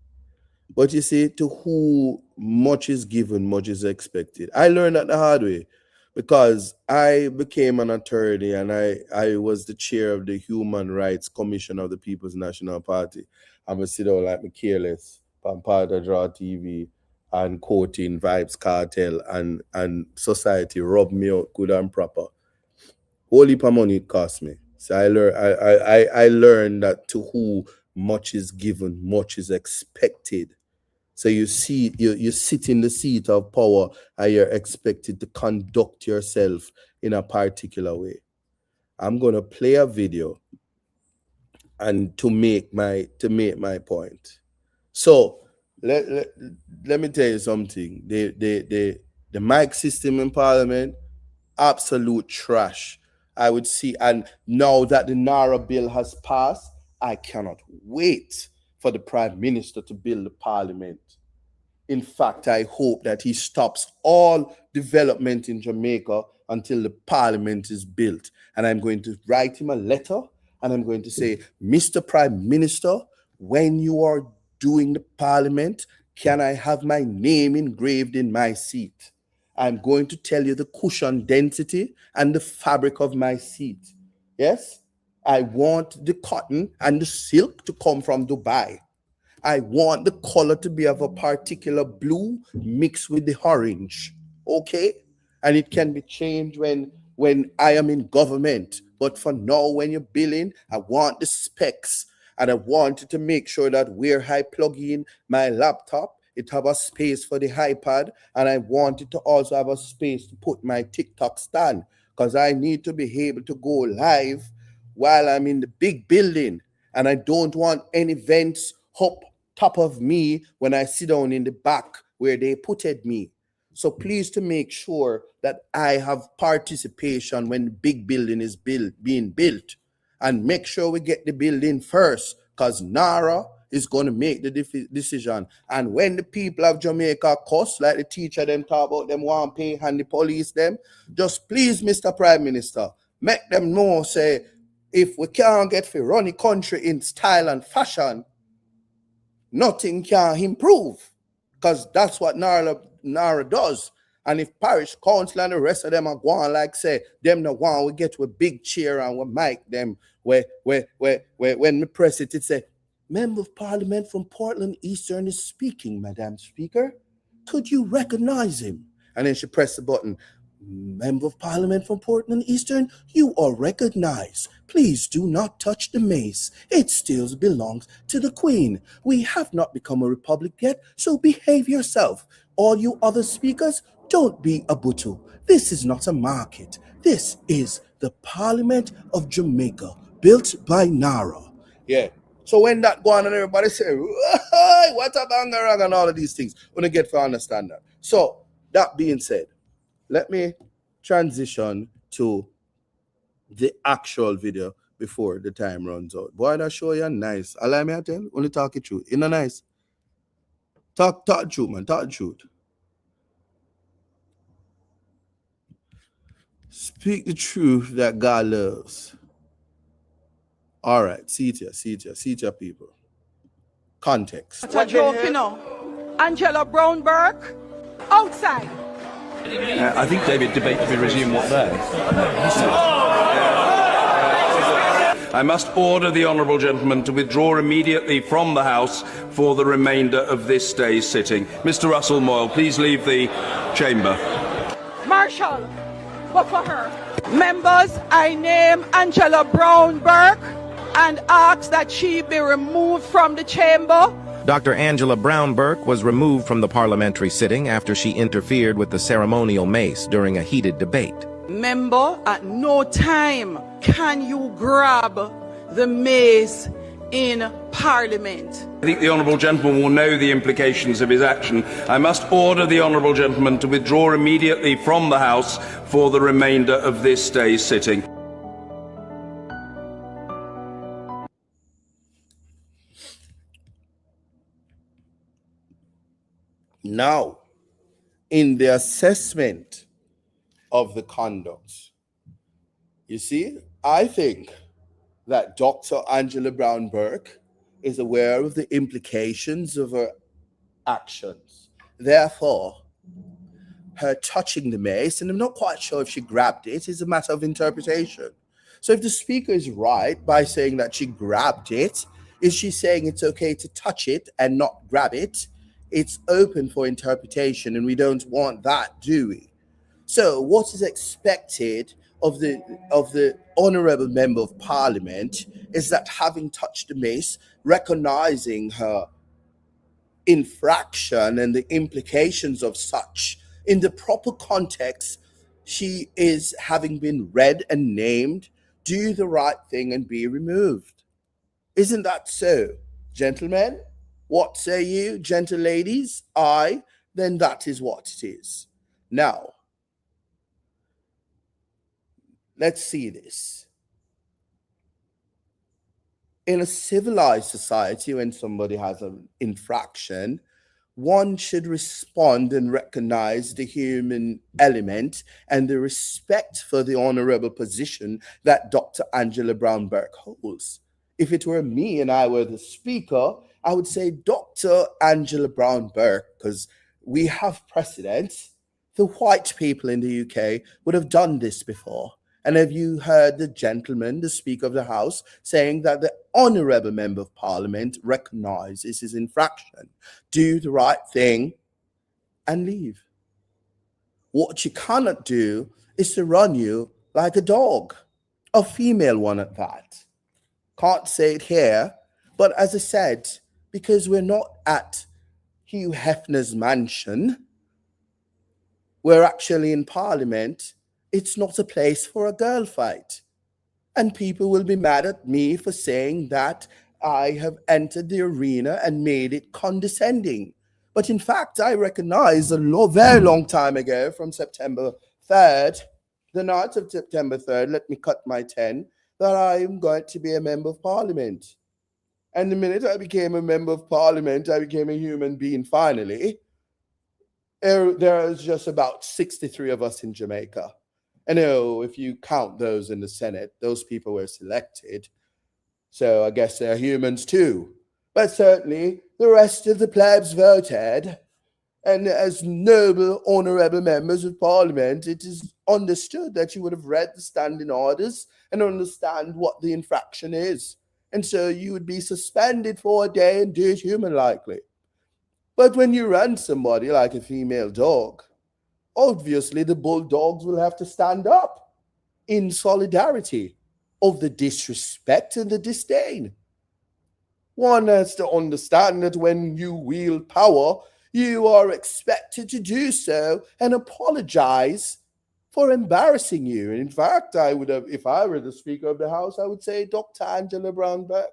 But you see, to who much is given, much is expected. I learned that the hard way because I became an attorney and I was the chair of the Human Rights Commission of the People's National Party. I'm going to sit down like me careless on part of Draw TV and quoting Vibes Cartel and society rub me out good and proper. Whole heap of money it cost me. So I learned that to who much is given, much is expected. So you see, you sit in the seat of power and you're expected to conduct yourself in a particular way. I'm gonna play a video and to make my point. So let me tell you something. The mic system in Parliament, absolute trash. I would see, and now that the NARA bill has passed, I cannot wait for the Prime Minister to build the Parliament. In fact, I hope that he stops all development in Jamaica until the Parliament is built. And I'm going to write him a letter and I'm going to say, Mr. Prime Minister, when you are doing the Parliament, can I have my name engraved in my seat? I'm going to tell you the cushion density and the fabric of my seat. Yes? I want the cotton and the silk to come from Dubai. I want the color to be of a particular blue mixed with the orange. Okay? And it can be changed when I am in government. But for now, when you're billing, I want the specs. And I wanted to make sure that where I plug in my laptop, it have a space for the iPad, and I wanted to also have a space to put my TikTok stand because I need to be able to go live while I'm in the big building, and I don't want any vents up top of me when I sit down in the back where they putted me. So please to make sure that I have participation when the big building is being built, and make sure we get the building first because NARA is going to make the decision. And when the people of Jamaica cuss, like the teacher them talk about them want pay and the police them, just please, Mr. Prime Minister, make them know, say, if we can't get to run the country in style and fashion, nothing can improve. Because that's what NARA does. And if parish council and the rest of them are going like say, them the one we get with big chair and we mic them, where when we press it, it say, Member of Parliament from Portland Eastern is speaking, Madam Speaker. Could you recognize him? And then she pressed the button. Member of Parliament from Portland Eastern, you are recognized. Please do not touch the mace. It still belongs to the Queen. We have not become a republic yet, so behave yourself. All you other speakers, don't be a butu. This is not a market. This is the Parliament of Jamaica, built by NARA. Yeah. So when that go on and everybody say, what a bangarang and all of these things, when you get to understand that. So that being said, let me transition to the actual video before the time runs out. Boy, that show you nice. Allow me to tell, only talk it truth. You know nice. Talk the truth, man. Talk the truth. Speak the truth that God loves. All right, see it here, people. Context. What a joke, you know. Angela Brownberg, outside. I think, David, debate to be resumed what day? I must order the honourable gentleman to withdraw immediately from the House for the remainder of this day's sitting. Mr. Russell Moyle, please leave the chamber. Marshall, go for her. Members, I name Angela Brownberg and ask that she be removed from the chamber. Dr. Angela Brownberg was removed from the parliamentary sitting after she interfered with the ceremonial mace during a heated debate. Member, at no time can you grab the mace in Parliament. I think the honourable gentleman will know the implications of his action. I must order the honourable gentleman to withdraw immediately from the House for the remainder of this day's sitting. Now, in the assessment of the conduct, you see, I think that Dr. Angela Brownberg is aware of the implications of her actions. Therefore, her touching the mace, and I'm not quite sure if she grabbed it, is a matter of interpretation. So if the speaker is right by saying that she grabbed it, is she saying it's okay to touch it and not grab it? It's open for interpretation, and we don't want that, do we? So what is expected of the honourable member of parliament is that, having touched the mace, recognizing her infraction and the implications of such in the proper context, she is, having been read and named, do the right thing and be removed. Isn't that so, gentlemen? What say you, gentle ladies? Aye, then that is what it is. Now, let's see this. In a civilized society, when somebody has an infraction, one should respond and recognize the human element and the respect for the honorable position that Dr. Angela Brownberg holds. If it were me and I were the speaker, I would say, Dr. Angela Brownberg, because we have precedent. The white people in the UK would have done this before. And have you heard the gentleman, the Speaker of the House, saying that the honourable member of Parliament recognises his infraction, do the right thing and leave? What you cannot do is to run you like a dog, a female one at that. Can't say it here, but as I said, because we're not at Hugh Hefner's mansion, we're actually in Parliament. It's not a place for a girl fight. And people will be mad at me for saying that I have entered the arena and made it condescending. But in fact, I recognize very long time ago, from September 3rd, the night of September 3rd, let me cut my 10, that I am going to be a member of Parliament. And the minute I became a member of Parliament, I became a human being finally. There is just about 63 of us in Jamaica. And if you count those in the Senate, those people were selected. So I guess they're humans too. But certainly the rest of the plebs voted. And as noble, honourable members of Parliament, it is understood that you would have read the standing orders and understand what the infraction is. And so you would be suspended for a day and do it human-likely. But when you run somebody like a female dog, obviously the bulldogs will have to stand up in solidarity of the disrespect and the disdain. One has to understand that when you wield power, you are expected to do so and apologize for embarrassing you. And in fact, I would have, if I were the Speaker of the House, I would say, Dr. Angela Brownberg,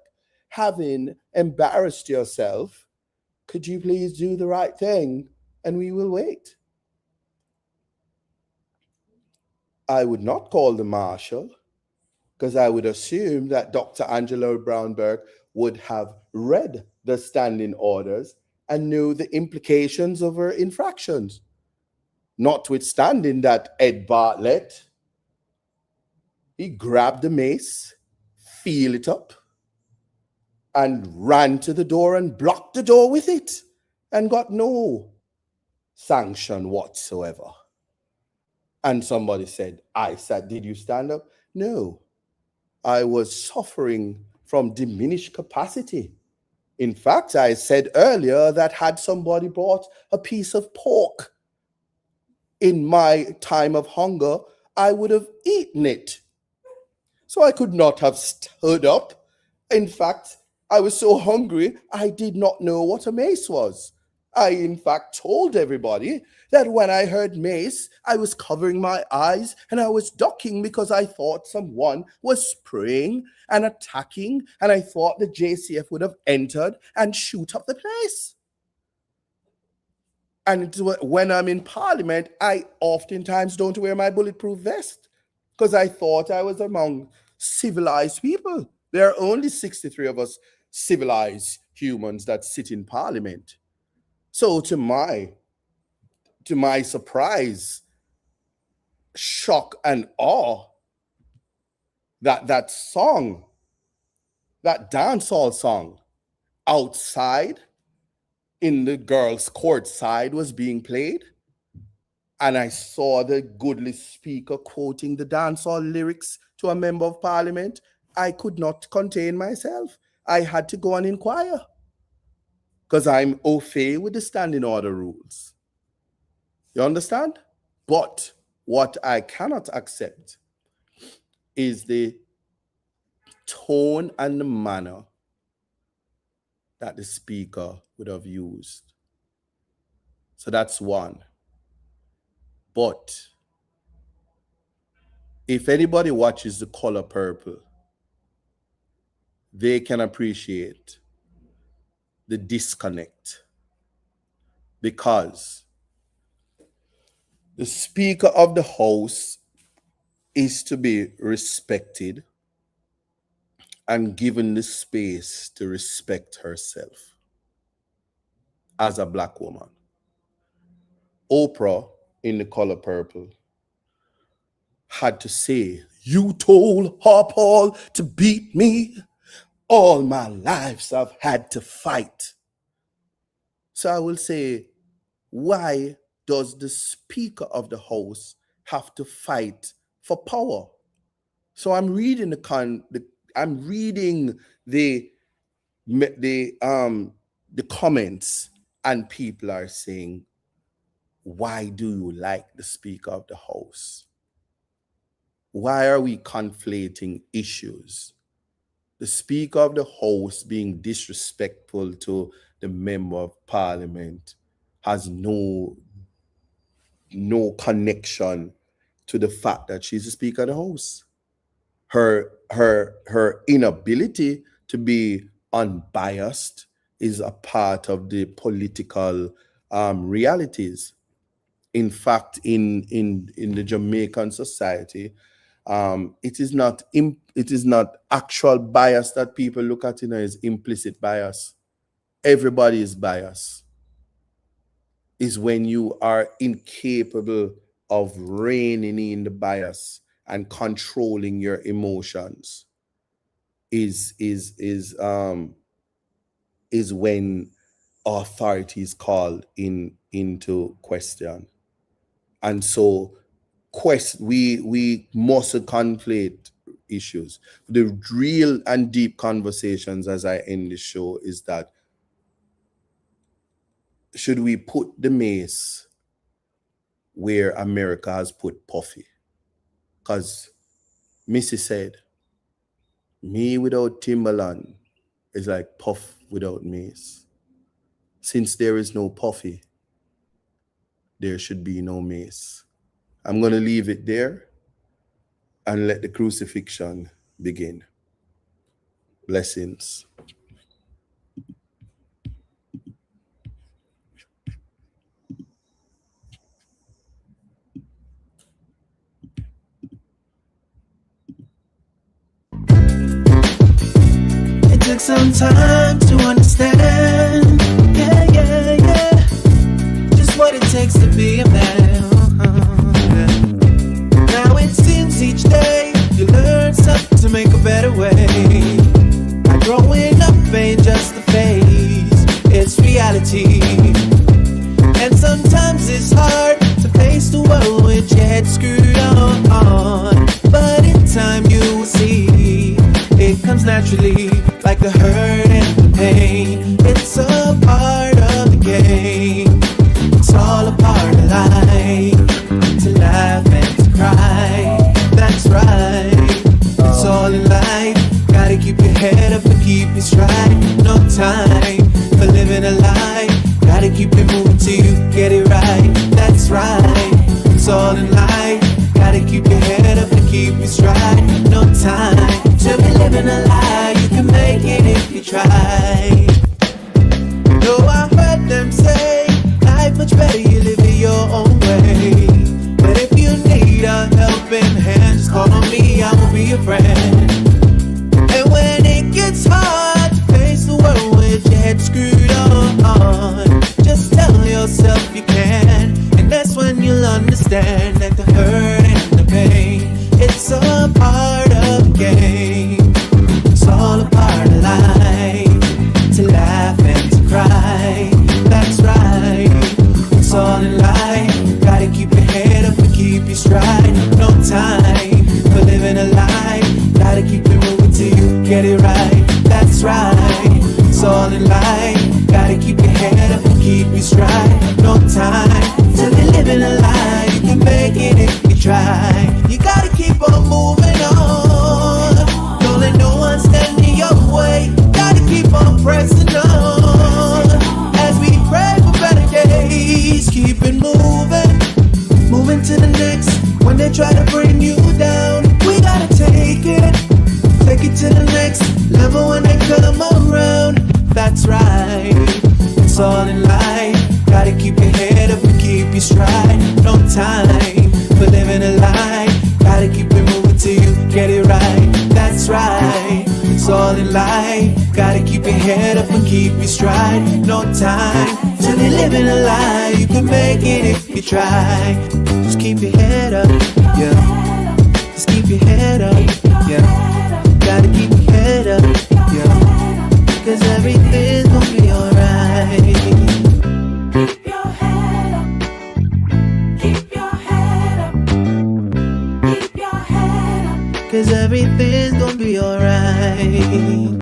having embarrassed yourself, could you please do the right thing and we will wait? I would not call the marshal, because I would assume that Dr. Angela Brown-Burke would have read the standing orders and knew the implications of her infractions. Notwithstanding that Ed Bartlett, he grabbed the mace, feel it up, and ran to the door and blocked the door with it and got no sanction whatsoever. And somebody said, I said, did you stand up? No, I was suffering from diminished capacity. In fact, I said earlier that had somebody brought a piece of pork in my time of hunger, I would have eaten it. So I could not have stood up. In fact, I was so hungry, I did not know what a mace was. I, in fact, told everybody that when I heard mace, I was covering my eyes and I was ducking because I thought someone was spraying and attacking, and I thought the JCF would have entered and shoot up the place. And when I'm in Parliament, I oftentimes don't wear my bulletproof vest because I thought I was among civilized people. There are only 63 of us civilized humans that sit in Parliament. So to my surprise, shock, and awe, that song, that dancehall song, outside in the girls' court side was being played, and I saw the goodly speaker quoting the dancehall lyrics to a member of Parliament, I could not contain myself. I had to go and inquire because I'm au fait with the standing order rules. You understand? But what I cannot accept is the tone and the manner that the speaker would have used. So that's one. But if anybody watches The Color Purple, they can appreciate the disconnect, because the Speaker of the House is to be respected and given the space to respect herself as a Black woman. Oprah in The Color Purple had to say, you told Harpal to beat me. All my lives I've had to fight. So I will say, why does the Speaker of the House have to fight for power? So I'm reading the comments, and people are saying, why do you like the Speaker of the House? Why are we conflating issues? The Speaker of the House being disrespectful to the Member of Parliament has no connection to the fact that she's the Speaker of the House. Her inability to be unbiased is a part of the political realities. In fact, in the Jamaican society, it is not actual bias that people look at, as implicit bias. Everybody is biased. Is when you are incapable of reining in the bias and controlling your emotions. Is when authority is called into question. And so we mustn't conflate issues. The real and deep conversations as I end the show is that, should we put the mace where America has put Puffy? Because Missy said, me without Timberland is like Puff without Mace. Since there is no Puffy, there should be no Mace. I'm going to leave it there and let the crucifixion begin. Blessings. takes some time to understand. Yeah, yeah, yeah. Just what it takes to be a man. Now it seems each day you learn something to make a better way. Growing up ain't just a phase, it's reality. And sometimes it's hard to face the world with your head screwed on. But in time you will see, it comes naturally, like the hurt and the pain. It's a part of the game. It's all a part of life, to laugh and to cry. That's right, it's all in life. Gotta keep your head up and keep it stride. No time for living a lie. Gotta keep it moving till you get it right. That's right, it's all in life. Gotta keep your head up and keep it stride. No time to be living a lie. You can make it if you try. No, I heard them say life much better you live it your own way. But if you need a helping hand, just call on me, I will be your friend. And when it gets hard to face the world with your head screwed on, just tell yourself you can. And that's when you'll understand that the hurt and the pain, it's a part of the game. It's all a part of life, to laugh and to cry. That's right, it's all in life. Gotta keep your head up and keep your stride. No time for living a lie. Gotta keep it moving till you get it right. That's right, it's all in life. Gotta keep your head up and keep your stride. No time to be living a lie. You can make it if you try. You gotta keep on moving on. Don't let no one stand in your way. Gotta keep on pressing on. As we pray for better days, keep it moving. Moving to the next. When they try to bring you down, we gotta take it. Take it to the next level when they come around. That's right, it's all in life. Gotta keep your head up and keep your stride. No time for living a lie. Gotta keep it moving till you get it right. That's right, it's all in life. Gotta keep your head up and keep your stride. No time to be living a lie. You can make it if you try. Just keep your head up, yeah. Just keep your head up, yeah. Gotta keep your head up, yeah. 'Cause everything's gonna be alright. Keep your head up. Keep your head up. Keep your head up. 'Cause everything's gonna be alright.